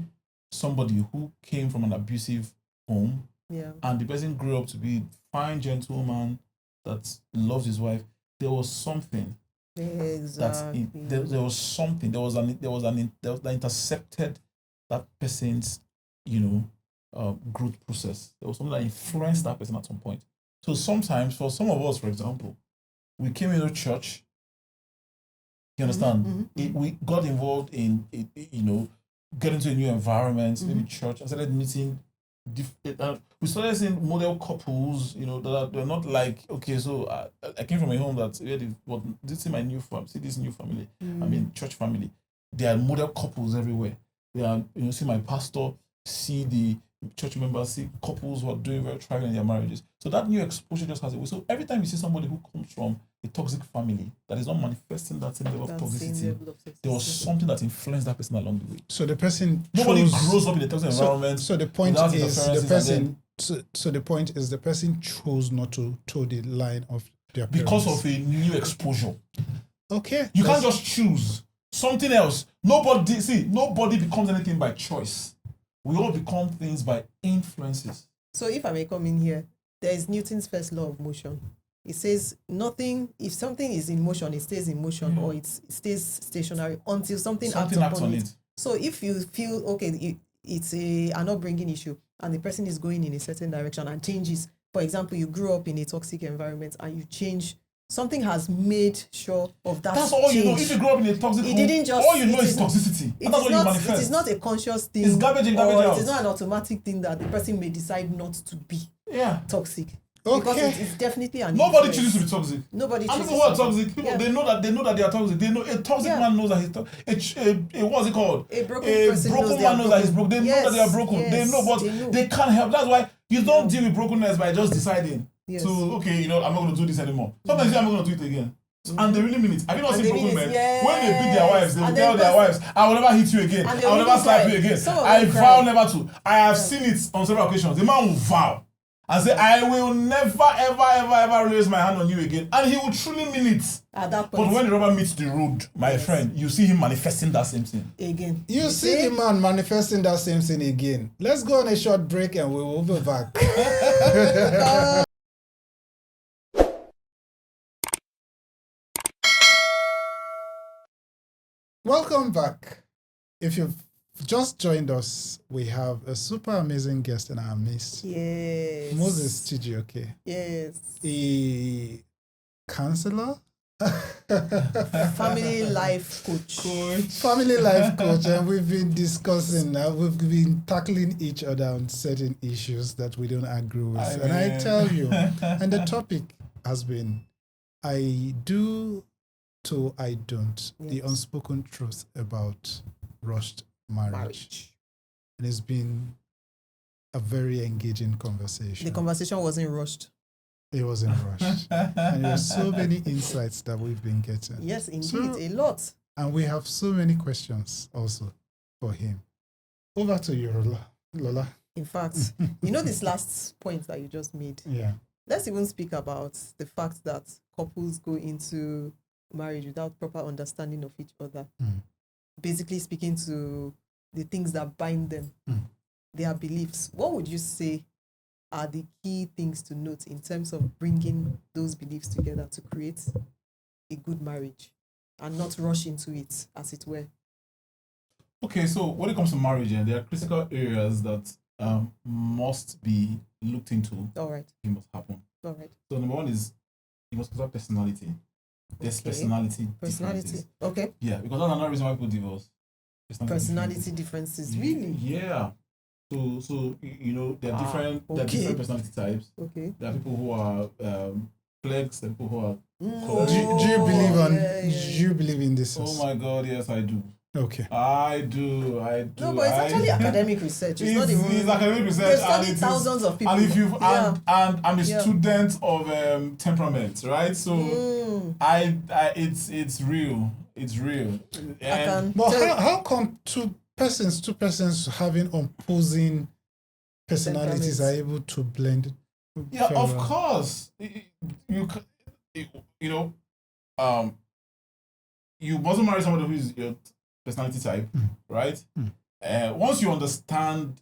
somebody who came from an abusive home, and the person grew up to be a fine gentleman that loves his wife, there was something Exactly. There was something. There was that intercepted that person's, growth process. There was something that influenced that person at some point. So sometimes, for some of us, for example, we came into church. You understand? We got involved in getting to a new environment, maybe church, and started meeting. We started seeing model couples, that they're not like, okay, so I came from a home that but this is my new family, see this new family, church family. There are model couples everywhere. They are, see my pastor, see the church members, see couples who are doing very thriving in their marriages. So that new exposure just has a way. So every time you see somebody who comes from a toxic family that is not manifesting that same level of toxicity, there was something that influenced that person along the way. So the person nobody grows up in a toxic environment. So the point is the person. So the point is the person chose not to toe the line of their parents because of a new exposure. Okay, you can't just choose something else. Nobody becomes anything by choice. We all become things by influences. So if I may come in here, there is Newton's first law of motion. It says if something is in motion, it stays in motion, or it stays stationary until something acts on it. So if you feel, okay, it's an upbringing issue and the person is going in a certain direction and changes, for example, you grew up in a toxic environment and you change, something has made sure of that. That's all change. You know. If you grew up in a toxic home, all you know is toxicity. That's what you manifest. It is not a conscious thing. It's garbage in, garbage out. It is not an automatic thing that the person may decide not to be toxic. Okay. Because it's definitely an nobody influence. chooses to be toxic. Nobody chooses. And people who are toxic, people they know that they are toxic. They know a toxic man knows that he's toxic. What's it called? A broken man knows that he's broken. They know that they are broken. Yes, they know, but they can't help. That's why you don't deal with brokenness by just deciding to I'm not going to do this anymore. Sometimes you say I'm not going to do it again. And they really mean it. Have you not seen broken men? When they beat their wives, they will tell their wives, I will never hit you again. I will never slap you again. I vow never to. I have seen it on several occasions. The man will vow and say, I will never, ever raise my hand on you again. And he will truly mean it. At that point. But when the rubber meets the road, my friend, you see him manifesting that same thing. Again. You see the man manifesting that same thing again. Let's go on a short break and we will be back. Welcome back. If you've just joined us, we have a super amazing guest in our midst. Yes. Moses Chijioke. Yes. A counselor? Family life coach. Family life coach. And we've been discussing, we've been tackling each other on certain issues that we don't agree with. I tell you, and the topic has been, I do to I don't. Yes. The unspoken truth about rushed marriage. And it's been a very engaging conversation. The conversation wasn't rushed. It wasn't rushed. And there are so many insights that we've been getting. Yes, indeed, a lot. And we have so many questions also for him. Over to you, Lola. In fact, this last point that you just made. Yeah. Let's even speak about the fact that couples go into marriage without proper understanding of each other. Basically speaking to the things that bind them, their beliefs. What would you say are the key things to note in terms of bringing those beliefs together to create a good marriage and not rush into it, as it were? Okay, so when it comes to marriage, there are critical areas that must be looked into. All right. It must happen. All right. So number one is you must consider personality. There's personality differences. Okay. Yeah, because that's another reason why people divorce. Personality differences, really? Yeah. So there are different personality types. Okay. There are people who are flex, there are people who are do you believe in this? Oh my God, yes I do. Okay. I do. No, but it's actually academic research. It's not even. It's academic research. They've studied thousands of people. And if you and I'm a student of temperament, right? So it's real. It's real. But how come two persons having opposing personalities are able to blend? Yeah, of course. You mustn't marry somebody who is your personality type, right? Once you understand,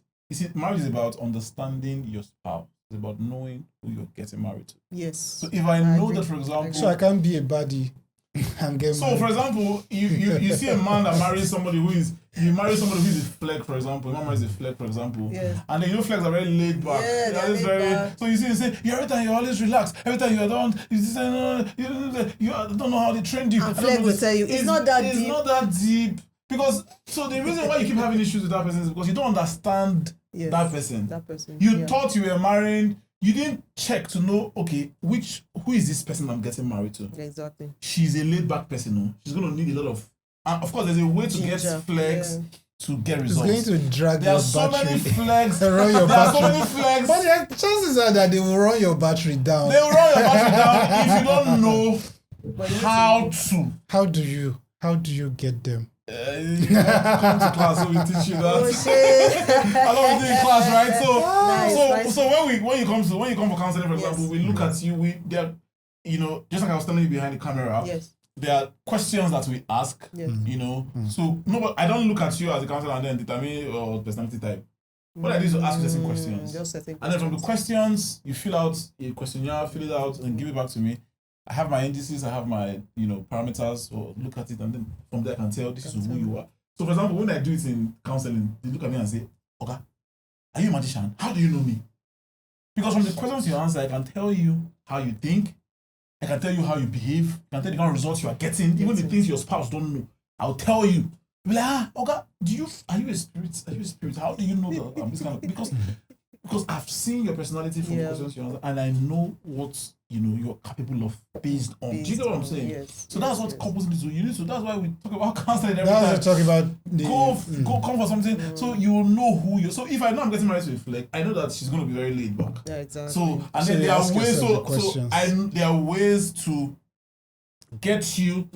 marriage is about understanding your spouse. It's about knowing who you're getting married to. Yes. So if I know that, for example, so I can't be a baddie. So, for example, you see a man that marries somebody who is a fleck, for example. A man marries a fleck, for example. Yes. And then flecks are very laid back. Yeah, they're always very back. So you see, every time you always relax. Every time you're done, you don't know how they trained you. And fleck will tell you, it's not that deep. It's not that deep. Because, so the reason why you keep having issues with that person is because you don't understand that person. You thought you were marrying. You didn't check to know, okay, who is this person I'm getting married to? Exactly. She's a laid back person, no? She's going to need a lot of... And of course, there's a way to get flex to get results. It's going to drag your battery. There are so many flex. Run your battery. So many flex. But the chances are that they will run your battery down. They will run your battery down if you don't know how to. How do you get them? Come to class, so we teach you that. I love doing class, right? So when you come for counseling, for example, we look at you. Just like I was telling you behind the camera. Yes. There are questions that we ask. Yes. So but I don't look at you as a counselor and then determine your personality type. What I do is to ask you certain questions. And then from the questions, you fill out a questionnaire, fill it out, and give it back to me. I have my indices, I have my parameters, or look at it, and then from there I can tell this is who you are. So for example, when I do it in counseling, they look at me and say, "Okay, are you a magician? How do you know me?" Because from the questions you answer, I can tell you how you think, I can tell you how you behave, I can tell you the kind of results you are getting, even the things your spouse don't know. I'll tell you. Be like, okay, are you a spirit? Are you a spirit? How do you know that I'm this kind of because I've seen your personality from the questions you answer, and I know what you're capable of based on. Do you get what I'm saying? Yes. So that's what couples need to do. You need to. That's why we talk about counseling every time. That's talk about go come for something, so you will know who you. So if I know I'm getting married to a fleck, I know that she's going to be very laid back. Yeah, exactly. So and then there are ways. There are ways to get you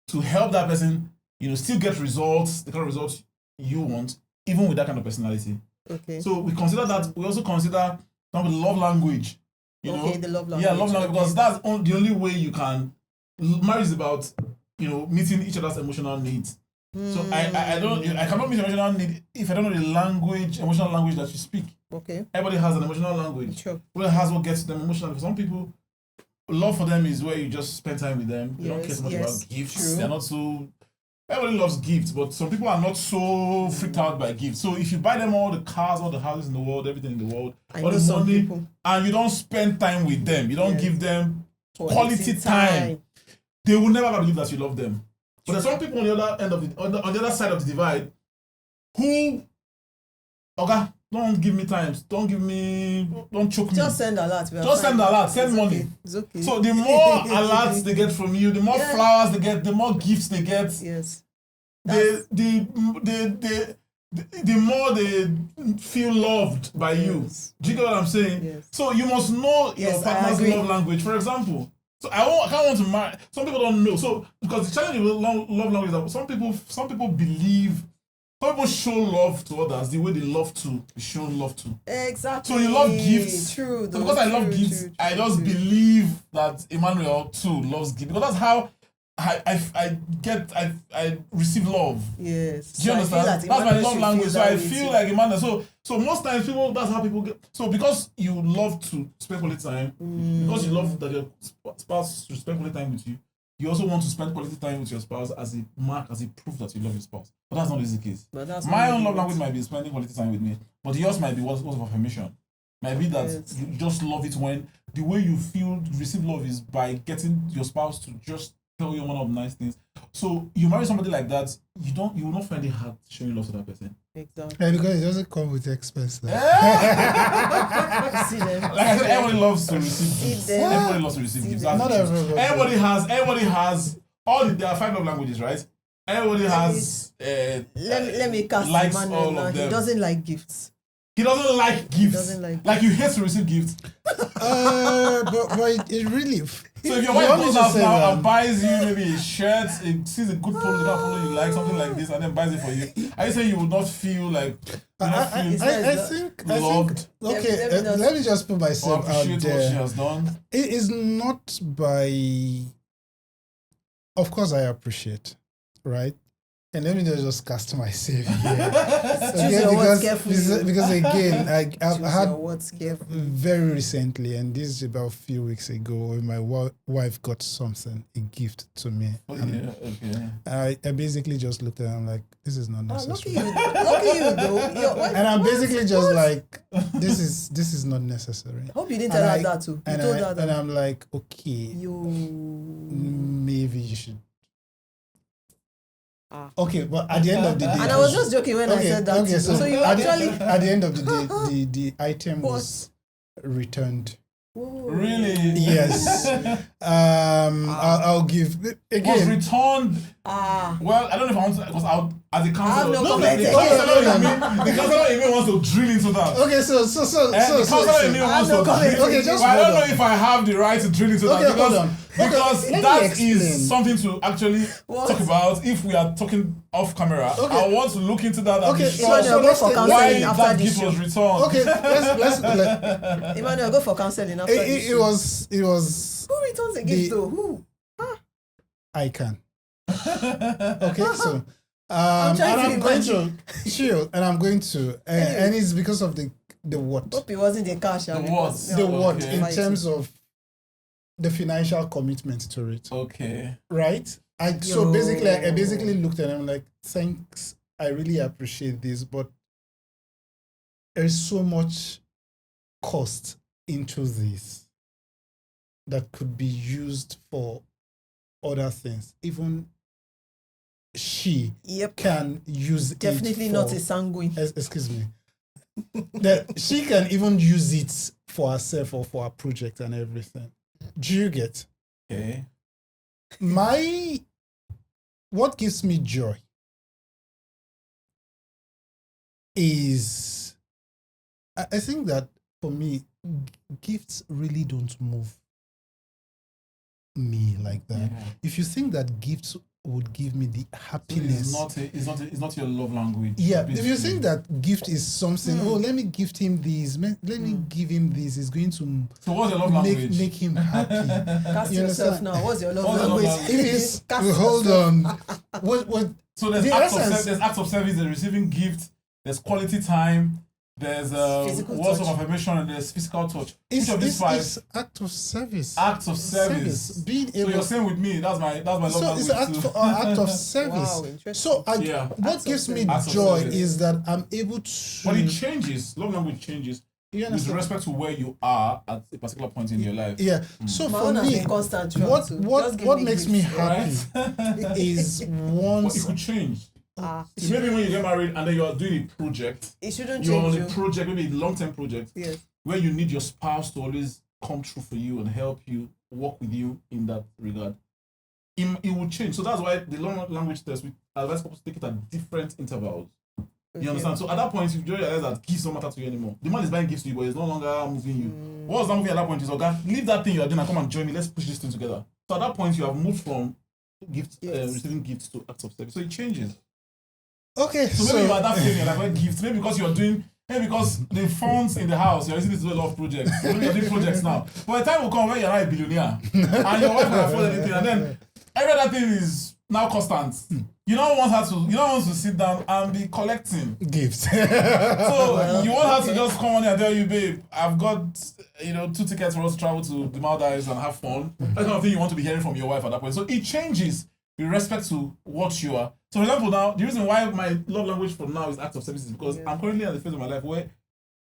to help that person. Still get results, the kind of results you want, even with that kind of personality. Okay. So we consider that. We also consider the love language. The love language. Yeah, love language, because that's the only way you can. Marriage is about meeting each other's emotional needs. So I cannot meet emotional need if I don't know the emotional language that you speak. Okay. Everybody has an emotional language. Sure. Everybody has what gets them emotional. For some people, love for them is where you just spend time with them. They don't care so much about gifts. True. They're not so. Everybody loves gifts, but some people are not so freaked out by gifts. So if you buy them all the cars, all the houses in the world, everything in the world, all the money, and you don't spend time with them, you don't give them quality time, they will never believe that you love them. But there's some people on the other end of on the other side of the divide who, don't give me time, don't choke me. Just send alerts. Just send alerts, send money. Okay. It's okay. So the more alerts they get from you, the more flowers they get, the more gifts they get. Yes. The more they feel loved by you. Do you get what I'm saying? Yes. So you must know your partner's love language. For example, so I can't want to marry. Some people don't know. So because the challenge with love language is that some people believe. Some people show love to others the way they love to be shown love to. Exactly. So you love gifts. True. So because I love gifts, I just believe that Emmanuel too loves gifts. Because that's how I receive love. Yes. Do you understand? That's my love language. So I feel like Emmanuel. So most times that's how people get. So because you love to spend quality time, because you love that your spouse should spend quality time with you, you also want to spend quality time with your spouse as a mark, as a proof that you love your spouse. But that's not always the case. My own love language might be spending quality time with me, but yours might be words of affirmation. Might be that you just love it when the way you feel receive love is by getting your spouse to just tell you one of the nice things. So you marry somebody like that, you will not find it hard showing love to that person. Exactly. Yeah, because it doesn't come with expense. See them. Like I said, everybody loves to receive gifts. Everybody loves to receive gifts. Not everybody. Everybody has there are 5 love languages, right? Everybody has let me cast likes Emmanuel all now. of them. He doesn't like gifts. He doesn't like gifts. Like you hate to receive gifts. But it really. So if your wife goes out now and buys you maybe a shirt, sees a good polo, the kind of polo you like, something like this, and then buys it for you, are you saying you would not feel like I think loved? Okay, let me just put myself out there. What she has done. It is not by. Of course, I appreciate, right? And let me just cast myself here. Because again, I've had very recently, and this is about a few weeks ago, when my wife got something, a gift to me. I basically just looked at her and I'm like, this is not necessary. Lucky you though. Your wife, and I'm basically just like, this is not necessary. I hope you didn't tell her that too. You told her that. And I'm like, okay, maybe you should. Okay, but at the end of the day, and I was just joking when I said that. Okay, so you actually at the end of the day, the item was returned. Whoa. Really? Yes. I'll give again. Was returned. Well, I don't know if I want to, because I'll as a counselor. The counselor in me wants to drill into that. Okay, so the counselor in me wants to drill. Okay, just I don't know if I have the right to drill into that because that is something to actually talk about. If we are talking off camera, I want to look into that. Okay, so let's go for why counseling after that this gift show. was returned. Okay, let's Emmanuel, go for counseling after this show. It was. Who returns a gift though? Who? I can. Okay, so and I'm going to chill, and I'm going to, and it's because of the what? Hope it wasn't the cash. The what? The what in terms of the financial commitment to it. Okay. Right. So basically, I basically looked at him like, thanks, I really appreciate this, but there's so much cost into this that could be used for other things. Even she can use definitely it not a sanguine. Excuse me. That she can even use it for herself or for her project and everything. Do you get? Okay. What gives me joy is, I think that for me, gifts really don't move me like that. Yeah. If you think that gifts would give me the happiness, it's not your love language. Yeah, basically. If you think that gift is something, let me gift him this, let me give him this, is going to so what's your love language? Make him happy. Cast yourself now. What's your love language? It is. Hold on. What? So there's acts of service. There's receiving gifts. There's quality time. There's words of affirmation, and there's physical touch. Each of these five is act of service. Acts of service. Being able. So you're saying with me, that's my love language. So it's an act of service. Wow, interesting. So what gives me joy is that I'm able to. But it changes. Love language changes. With respect to where you are at a particular point in your life. Yeah. So for me, what makes me happy is once it could change. Maybe when you get married and then you are doing a project, it shouldn't you're change. on a project, maybe a long-term project, where you need your spouse to always come through for you and help you, work with you in that regard. It will change. So that's why the long language test, we advise couples to take it at different intervals. You understand? So at that point, you realize that gifts don't matter to you anymore. The man is buying gifts to you, but he's no longer moving you. What's not moving at that point is, okay, leave that thing you are doing and come and join me. Let's push this thing together. So at that point, you have moved from receiving gifts to acts of service. So it changes. Okay, so maybe you are that feeling like gifts. Maybe because you're doing, because the funds in the house, you're using this to do a lot of projects. Maybe you're doing projects now. But the time will come when you're not a billionaire and your wife can afford anything, and then every other thing is now constant. You don't want to sit down and be collecting gifts. So you want her to just come on and tell you, babe, I've got 2 tickets for us to travel to the Maldives and have fun. That kind of thing you want to be hearing from your wife at that point. So it changes with respect to what you are. So for example, now the reason why my love language for now is acts of service is because I'm currently at the phase of my life where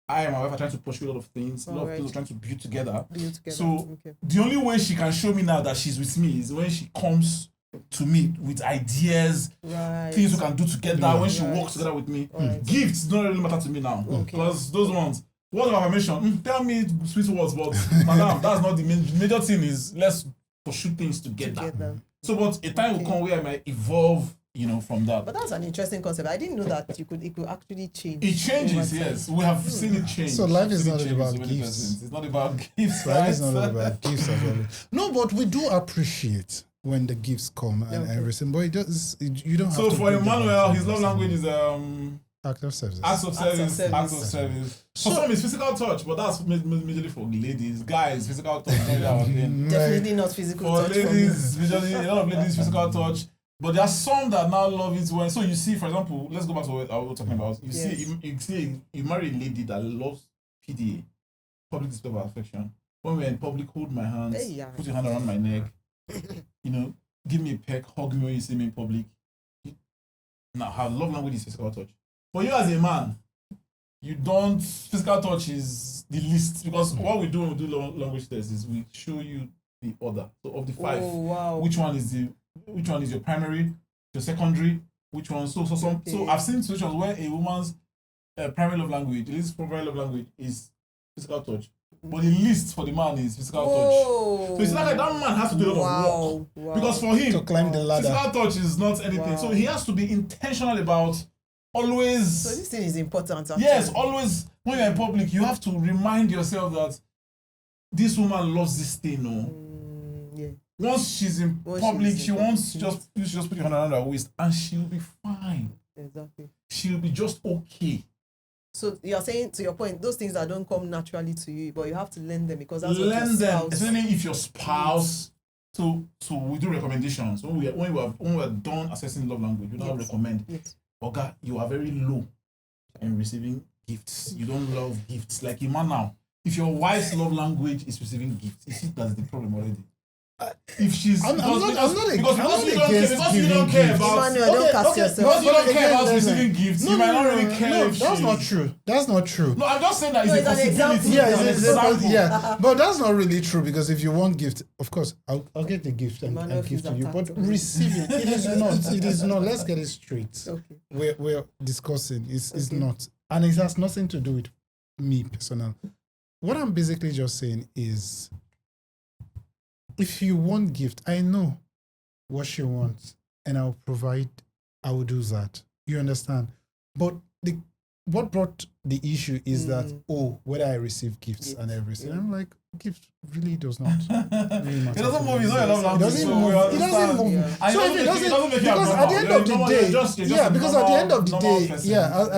I and my wife are trying to pursue a lot of things, a lot of things are trying to build together. So the only way she can show me now that she's with me is when she comes to me with ideas, things we can do together, when she works together with me. Gifts don't really matter to me now. Because those ones, words of affirmation, tell me sweet words, but madam, that's not the major thing. Is let's pursue things together. So but a time will come where I might evolve from that. But that's an interesting concept. I didn't know that it could actually change. It changes, yes. We have seen it change. So life is not about gifts. It's not about gifts. Life is not about gifts as well. No, but we do appreciate when the gifts come and everything. But you don't have to. So for Emmanuel, his love language is act of service. Acts of service. For some, it's physical touch, but that's majorly for ladies. Guys, physical touch. Definitely not physical touch. For ladies, majorly, a lot of ladies, physical touch. But there are some that now love it when. So you see, for example, let's go back to what I was talking about. You marry a lady that loves PDA, public display of affection. When we're in public, hold my hands, put your hand around my neck, give me a peck, hug me when you see me in public. Now, her love language is physical touch. For you as a man, you don't. Physical touch is the least, because what we do when we do language tests is we show you the order. So of the 5, which one is your primary, your secondary, which one? So I've seen situations where a woman's primary love language, the least primary love language is physical touch, but the least for the man is physical touch. So it's like that man has to do a lot of work because for him to climb the ladder, physical touch is not anything. So he has to be intentional about always. So this thing is important. Actually. Yes, always when you're in public, you have to remind yourself that this woman loves this thing. Yeah. Once she's in public, she wants just put your hand around her waist and she'll be fine. Exactly. She'll be just okay. So you're saying, to your point, those things that don't come naturally to you, but you have to learn them because that's learn what your them, especially if your spouse. So we do recommendations when we're done assessing love language. We now recommend. Yes. Okay, you are very low in receiving gifts. You don't love gifts like a man now. If your wife's love language is receiving gifts, you see that's the problem already. If she's because you don't care about receiving gifts, you might not really care. No, that's not true. That's not true. No, I'm just saying that it's a possibility. Yeah, but that's not really true because if you want gift, of course, I'll get the gift and give to you. But receiving it is not. It is not. Let's get it straight. Okay. We're discussing. It's not, and it has nothing to do with me personally. What I'm basically just saying is, if you want gift, I know what she wants, and I'll provide. I will do that. You understand? But what brought the issue is that whether I receive gifts and everything. I'm like, gift really does not really matter. It doesn't move. It's not your love language. It doesn't move. So if it doesn't, because at the end of the day, because at the end of the day,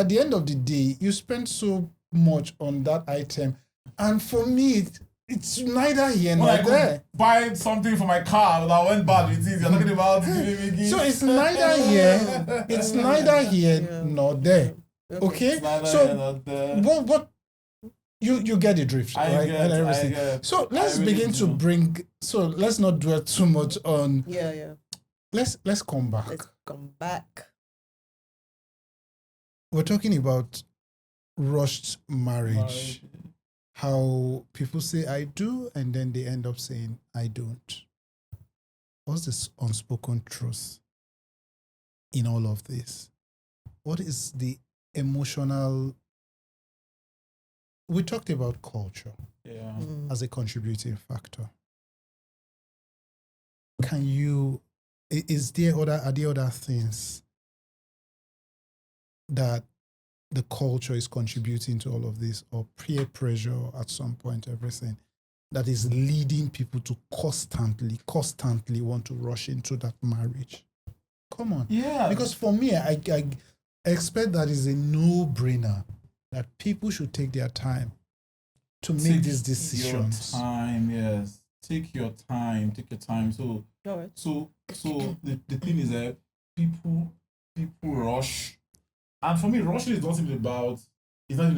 at the end of the day, you spend so much on that item, and for me, it's neither here nor there. Buy something for my car that went bad with it. You're talking about giving me gifts. So it's neither here. It's neither here nor there. Okay. So what you get the drift, right? And everything. So let's begin to bring. So let's not dwell too much on. Yeah. Let's come back. Let's come back. We're talking about rushed marriage. How people say I do and then they end up saying I don't. What's this unspoken truth in all of this? What is the emotional? We talked about culture as a contributing factor. Are there other things that the culture is contributing to all of this, or peer pressure at some point, everything that is leading people to constantly want to rush into that marriage? Come on. Yeah. Because for me, I expect that is a no-brainer that people should take their time to make these decisions. Take your time. So the thing is that people rush. And for me, rushing is not even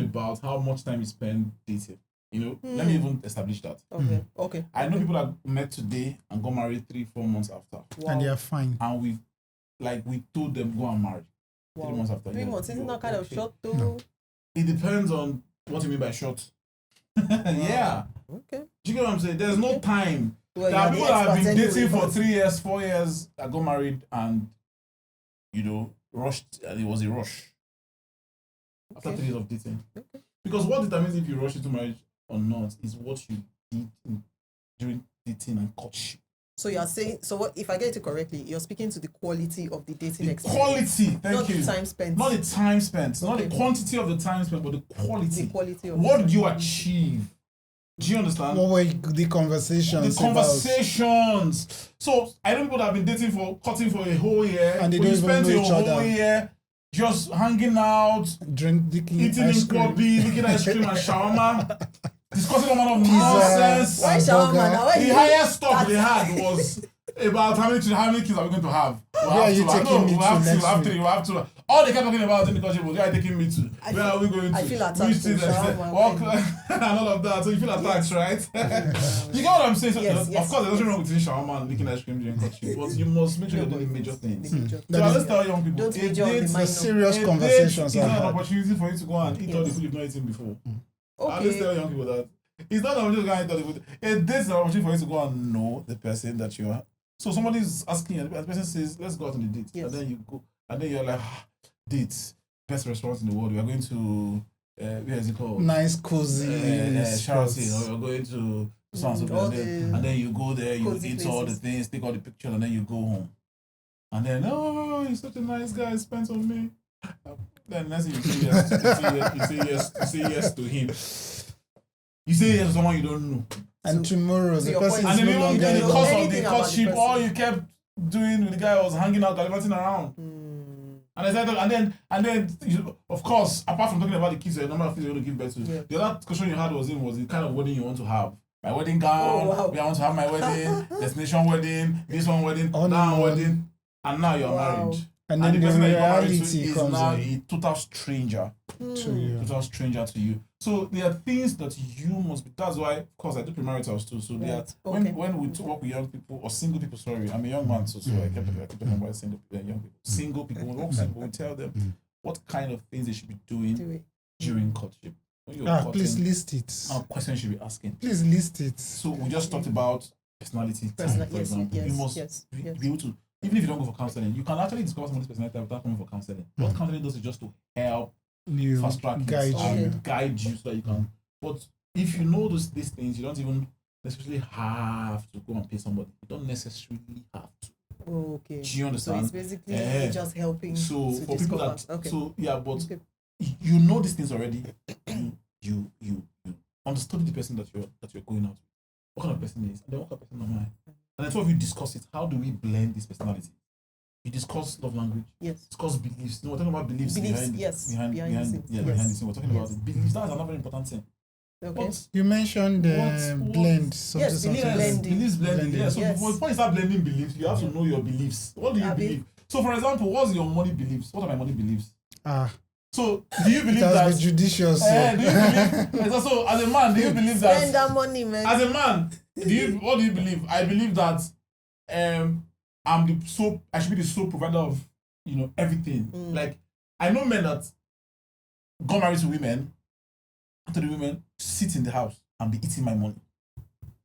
about how much time you spend dating. Let me even establish that. Okay. I know people that met today and got married 3-4 months after. Wow. And they are fine. And we told them go and marry. Wow. 3 months after. 3 months, isn't that kind of short though? No. It depends on what you mean by short. Yeah. Okay. Do you get what I'm saying? There's no time. There are people that have been dating for 3 years, 4 years, that got married and, rushed, and it was a rush. After 3 years of dating. Okay. Because what determines if you rush into marriage or not is what you did during dating and courtship. So you are saying, what if I get it correctly, you're speaking to the quality of the dating experience. Quality, thank you. Not the time spent. Not the time spent. Not the quantity of the time spent, but the quality. The quality of what did you achieve? Do you understand? What were the conversations? So I know people that have been cutting for a whole year. And they don't even know each other. Whole year just hanging out, eating in Kobe, licking ice cream and shawarma, discussing a lot of nonsense. Why shawarma now? The highest stuff they had was about how many kids are we going to have. Where are you taking me to next week? We have to. All they kept talking about in the country was, where are you taking me to? Where are we going to? I feel attacked. Which cities and all of that. So you feel attacked, right? You get what I'm saying? So, Yes, of course, there's nothing wrong with eating shawarma and making ice cream during courtship, but you must make sure you're doing the major things. So let's tell young people, the serious conversations. It's not an opportunity for you to go and eat all the food you've not eaten before. I'll just tell young people that. It's not an opportunity to go and eat all the food. A date is an opportunity for you to go and know the person that you are. So somebody's asking you, and the person says, let's go out on a date. Yes. And then you go, and then you're like, dates, best restaurant in the world. We are going to, where is it called? Nice, cozy Sheraton. Or you're going to and then you go there, you eat places. All the things, take all the pictures, and then you go home. And then, oh, you're such a nice guy, spent on me. Then next thing you say yes, you say yes to him. You say yes to someone you don't know. And tomorrow the person is no longer in the course of the courtship, all you kept doing with the guy was hanging out, gallivanting around. And then of course, apart from talking about the kids, the number of kids you're going to give birth to, the other question you had was the kind of wedding you want to have. My wedding gown, I want to have my wedding, destination wedding, this one wedding, that one wedding, and now you're married. And then the person that you're married to is now a total stranger to you. Total stranger to you. So there are things that you must be. That's why, of course, I do premaritals too. So there, when we work with young people or single people, I'm a young man, so I keep talking about single people and young people. Single people, when we work with single, we tell them what kind of things they should be doing during courtship. Please list it. Questions you should be asking. Please list it. So we just talked about personality type, for example. You must be able to, even if you don't go for counseling, you can actually discover somebody's personality type without coming for counseling. What counseling does is just to help you, fast track guide you so that you can. But if you know these things, you don't even necessarily have to go and pay somebody. You don't necessarily have to. Oh, okay. Do you understand? So it's basically just helping. So to for people that, but okay. You know these things already. You understand the person that you're going out with. What kind of person is, and then what kind of person am I? And then two of you discuss it. How do we blend this personality? You discuss love language. Yes. Discuss beliefs. We're talking about beliefs behind the scene. We're talking about it. Beliefs. That's another very important thing. Okay. You mentioned blend. Beliefs blending. Yeah. So before you start blending beliefs, you have to know your beliefs. What do you believe? So, for example, what's your money beliefs? What are my money beliefs? So, do you believe that? Be judicious. Do you believe? So, as a man, do you believe that? Spend that money, man. As a man, what do you believe? I believe that I should be the sole provider of everything. Like, I know men that got married to women, and to the women sit in the house and be eating my money.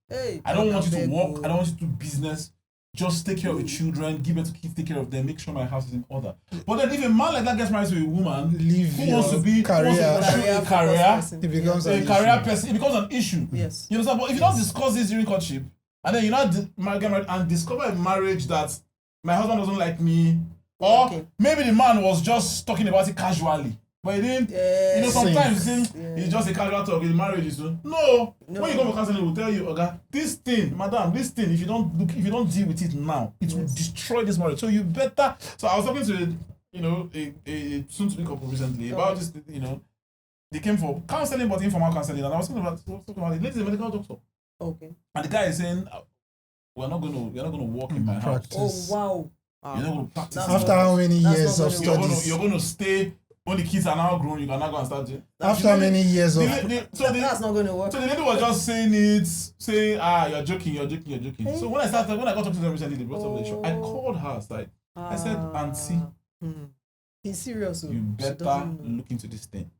Hey, I don't want you to work. I don't want you to do business. Just take care of the children, give birth to kids, take care of them, make sure my house is in order. But then if a man like that gets married to a woman who wants to pursue a career, it becomes a career person, it becomes an issue. Yes. You understand? But if you don't discuss this during courtship, and then you not get married and discover a marriage that my husband doesn't like me, or maybe the man was just talking about it casually. But he didn't, sometimes it's just a casual talk in marriage. No. When you go for counseling, we'll tell you, okay, this thing, madam, this thing, if you don't deal with it now, it will destroy this marriage. So you better. So I was talking to a soon-to-be couple recently about this. They came for counseling, but informal counseling, and I was talking about the lady is a medical doctor. Okay. And the guy is saying, we're not going to work in my house. Oh wow. You're not going to practice. After how many years of studies? You're going to stay. When the kids are now grown, you can now go and start it. After many years of... that's not going to work. So the lady was just saying, you're joking. Hey. So when I got talking to them recently, they brought up the show. I called her aside. I said, Auntie, he's serious. You better look into this thing.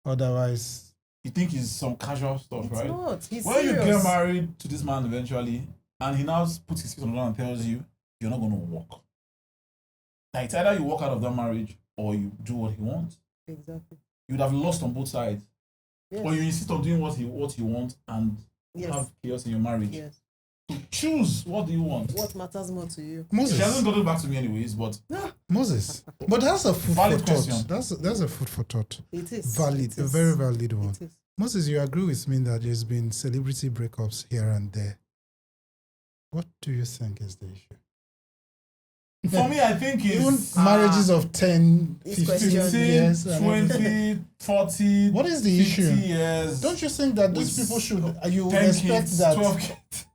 Otherwise... You think it's some casual stuff, it's right? Not. He's when serious. You get married to this man eventually, and he now puts his feet on the ground and tells you, you're not going to work. Like, it's either you walk out of that marriage or you do what he wants. Exactly. You would have lost on both sides. Yes. Or you insist on doing what you want and have chaos in your marriage. Yes. So choose, what do you want? What matters more to you? Moses. She hasn't got it back to me anyways, but... Moses. But that's a food valid for question. Thought. That's a food for thought. It is. Valid. A very valid one. It is. Moses, you agree with me that there's been celebrity breakups here and there. What do you think is the issue? For me, I think it's... Even marriages of 10, 15 years. 20, 40, what is the issue? Years. Don't you think that these people should... You would 10 expect kids, that... 12 kids.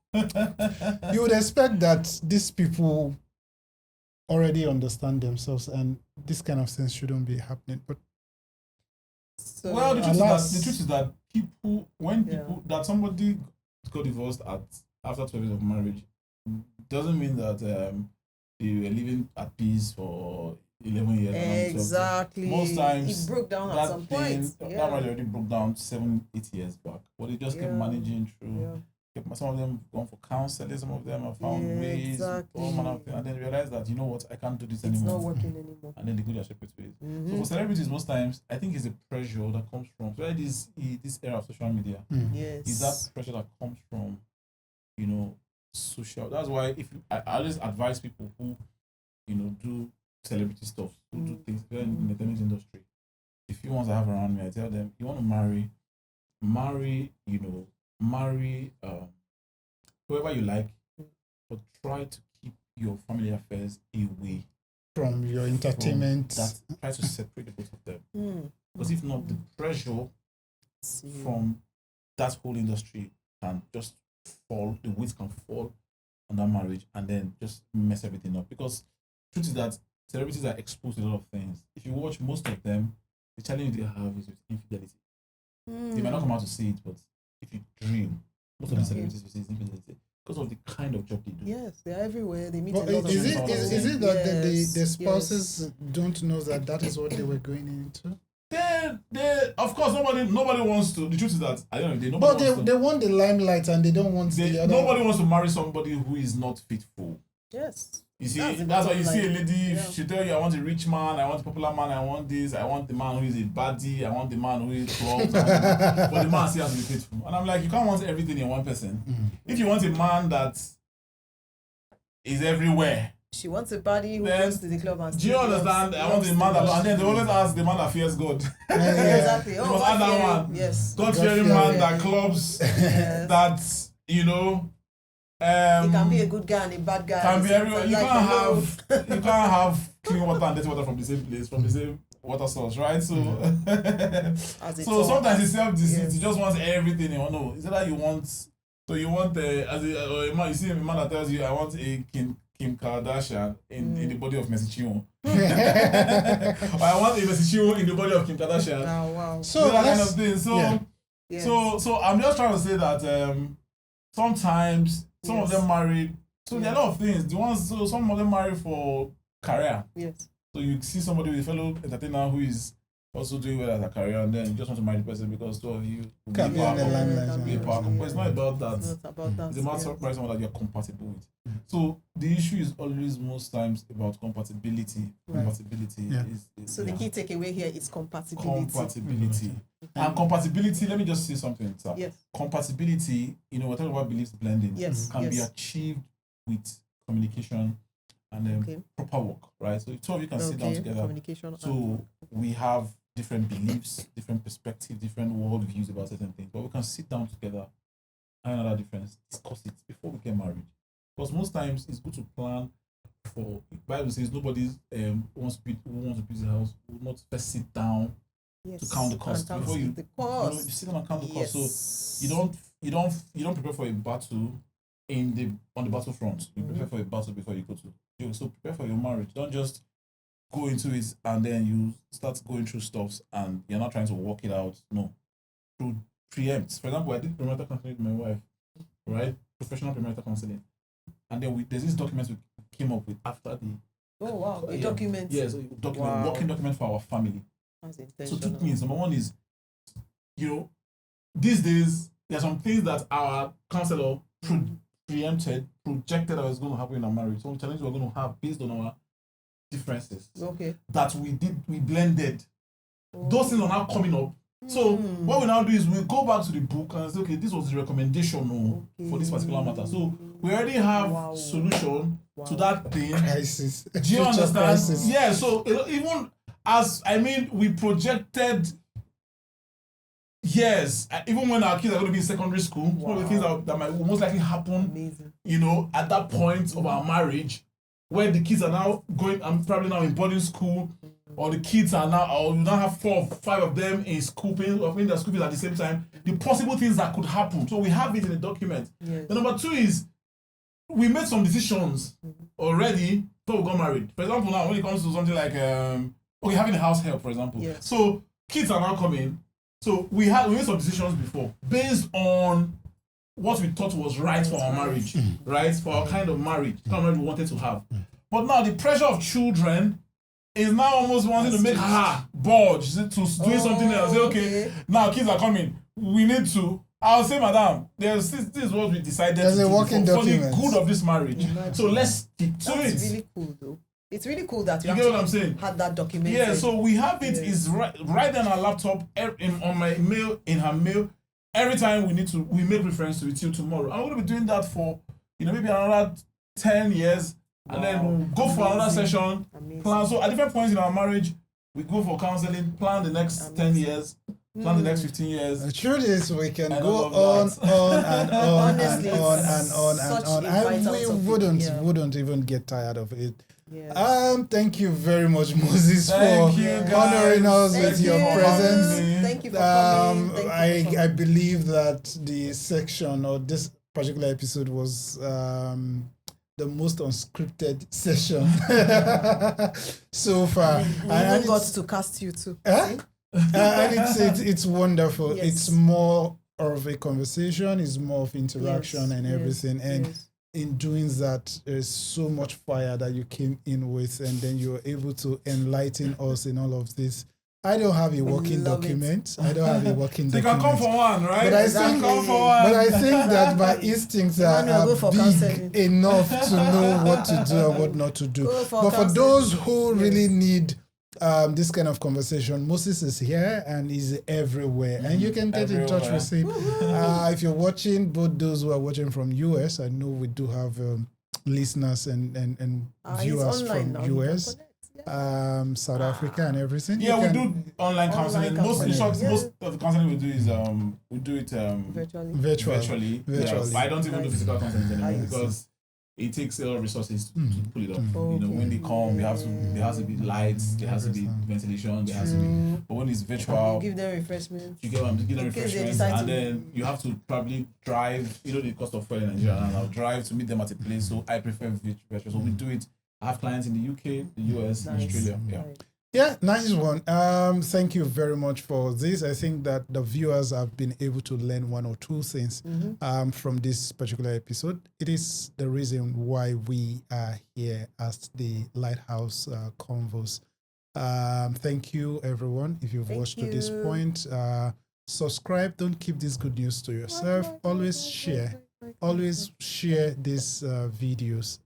You would expect that these people already understand themselves, and this kind of things shouldn't be happening. But well, the truth is that that somebody got divorced after 12 years of marriage doesn't mean that they were living at peace for 11 years. Exactly. Most times it broke down at some point. That marriage already broke down 7-8 years back. But they just kept managing through. Yeah. Some of them gone for counseling, some of them have found ways, all manner of things, and then realize that, you know what, I can't do this anymore. It's not working anymore. And then they go their separate ways. So for celebrities, most times, I think it's a pressure that comes from, so this era of social media, is that pressure that comes from, you know, social. That's why I always advise people who, you know, do celebrity stuff, who do things in the entertainment industry. If you want to have around me, I tell them, you want to marry, whoever you like, but try to keep your family affairs away from your entertainment. Try to separate the both of them. Because if not, the pressure from that whole industry can just fall, the weight can fall on that marriage and then just mess everything up. Because the truth is that celebrities are exposed to a lot of things. If you watch most of them, the challenge they have is with infidelity. They might not come out to see it, but if you dream, most of the celebrities will say it's infidelity because of the kind of job they do. Yes, they're everywhere. They meet but a lot of people. Is it that the spouses don't know that is what they were going into? They of course nobody wants to. The truth is that I don't know. They want the limelight and they don't want the other. Nobody wants to marry somebody who is not faithful. Yes. You see, that's why you see a lady, she tell you, I want a rich man, I want a popular man, I want this, I want the man who is a baddie, I want the man who is corrupt, but the man still has to be faithful. And I'm like, you can't want everything in one person. If you want a man that is everywhere, she wants a baddie who goes to the club and do you understand? I want a man that, and then they always ask the man that fears God. Exactly. You must add that one. Yes. God-fearing man that clubs, that, you know, it can be a good guy and a bad guy. Can be everywhere. You can't have clean water and dirty water from the same place, from the same water source, right? So, so sometimes it's self-deceit. He just wants everything. You know, it's that you want. So you want a man. You see a man that tells you, "I want a Kim Kardashian in the body of Messi Chinwo." Or I want a Messi Chinwo in the body of Kim Kardashian. Oh, wow. So that kind of thing. So I'm just trying to say that sometimes. Some of them married. So there are a lot of things. Some of them marry for career. Yes. So you see somebody with a fellow entertainer who is also doing well as a career, and then you just want to marry the person because two of you can be in the limelight. But it's not about that. It's not about that. It's about marrying someone that you're compatible with. So the issue is always most times about compatibility. Compatibility is so the key takeaway here is compatibility. And compatibility, let me just say something, sir. Yes. Compatibility, we're talking about beliefs blending. Yes. Can be achieved with communication and proper work, right? So two of you can sit down together. Communication. So we have different beliefs, different perspectives, different world views about certain things, but we can sit down together, iron out difference, discuss it before we get married. Because most times it's good to plan for. The Bible says nobody who wants to build a house will not first sit down to count the cost before you sit down and count the cost. So you don't prepare for a battle on the battlefront. You prepare for a battle before you go to. So prepare for your marriage. Don't just go into it and then you start going through stuff and you're not trying to work it out. No, to preempt. For example, I did premarital counseling with my wife, right? Professional premarital counseling, and then there's this document we came up with after the. Oh wow! A document. Yes, working document for our family. So 2 things. Number one is, these days there are some things that our counselor projected that was going to happen in our marriage. Some challenges we're going to have based on our differences. Okay. That we blended. Those things are now coming up. So what we now do is we go back to the book and say, okay, this was the recommendation for this particular matter. So we already have solution to that thing. Crisis. Do you understand? Crisis. Yeah. So even we projected. Yes, even when our kids are going to be in secondary school, one of the things that might most likely happen, at that point of our marriage, where the kids are now going, I'm probably now in boarding school, or the kids are now, or you now have 4 or 5 of them in school, in their school at the same time, the possible things that could happen. So we have it in the document. Yes. The number 2 is, we made some decisions already before we got married. For example, now when it comes to something like having a house help, for example. Yes. So kids are now coming. So we made some decisions before based on what we thought was right for our marriage, right? For our kind of marriage, kind of marriage we wanted to have. But now the pressure of children is now almost wanting to make her budge to doing something else. Say, okay, now kids are coming. We need to. I'll say, madam, this is what we decided to do for the good of this marriage. Imagine. So let's stick to it. It's really cool, though. It's really cool that you get what I'm saying? Had that documented. Yeah, so we have it. Is right on our laptop, on my mail, in her mail. Every time we make reference to it till tomorrow. I'm going to be doing that for maybe another 10 years, and then we'll go for another session. Plan. So at different points in our marriage, we go for counseling. Plan the next 10 years. Plan the next 15 years. The truth is, we can go on and on and on, and we wouldn't even get tired of it. Yes. Thank you very much, Moses, for honoring us with your presence. Thank you for coming. I believe that the section or this particular episode was the most unscripted session so far. We even got to cast you too. And it's wonderful. Yes. It's more of a conversation. It's more of interaction and everything. And in doing that, there's so much fire that you came in with, and then you're able to enlighten us in all of this. I don't have a working document. I don't have a working document. You can come for one, right? But I think that my instincts are big enough to know what to do and what not to do. But for those who really need this kind of conversation, Moses is here and is everywhere, and you can get in touch with him. If you're watching, both those who are watching from US, I know we do have listeners and viewers from US, South Africa, and everything. Yeah, we do online counseling. Most of the counseling we do is we do it virtually. But I don't even do physical counseling anymore because it takes a lot of resources to pull it off. When they come, there has to be lights, there has to be ventilation, there has to be. But when it's virtual, you give them refreshments. You give them refreshments, and then you have to probably drive. The cost of fuel in Nigeria, and I'll drive to meet them at a place. So I prefer virtual. So we do it. I have clients in the UK, the US, Australia. Yeah, nice one. Thank you very much for this. I think that the viewers have been able to learn one or two things from this particular episode. It is the reason why we are here as the Lighthouse Convos. Thank you, everyone. If you've watched to this point, subscribe. Don't keep this good news to yourself. Always share. Always share these videos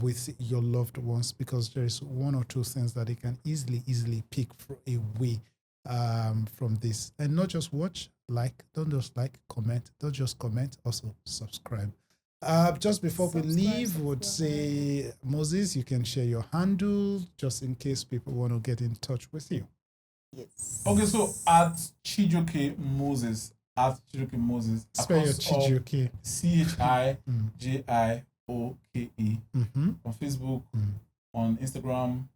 with your loved ones, because there is one or two things that they can easily pick away from this. And not just watch, don't just comment, don't just comment, also subscribe. Just before we leave, would say, Moses, you can share your handle just in case people want to get in touch with you. Yes. Okay, so at Chijioke Moses, spell your Chijioke. CHIJIOKE. On Facebook, on Instagram,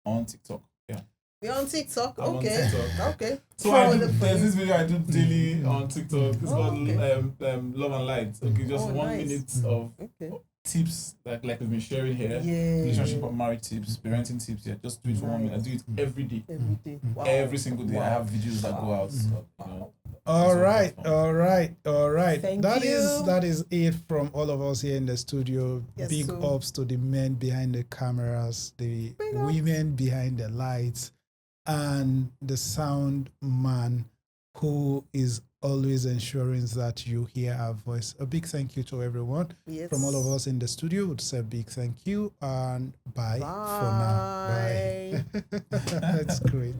on TikTok. Yeah. We're on TikTok. Okay. Okay. So there's this video I do daily on TikTok. It's called Love and Light. Okay, just 1 minute of tips like we've been sharing here. Relationship or marriage tips, parenting tips. Yeah, just do it for 1 minute. I do it every day. Wow. Every single day. I have videos that go out. So, All right. Thank that you. is it from all of us here in the studio. Big ups to the men behind the cameras, the women behind the lights, and the sound man who is always ensuring that you hear our voice. A big thank you to everyone. Yes. From all of us in the studio, would say a big thank you, and bye. For now. Bye. That's great.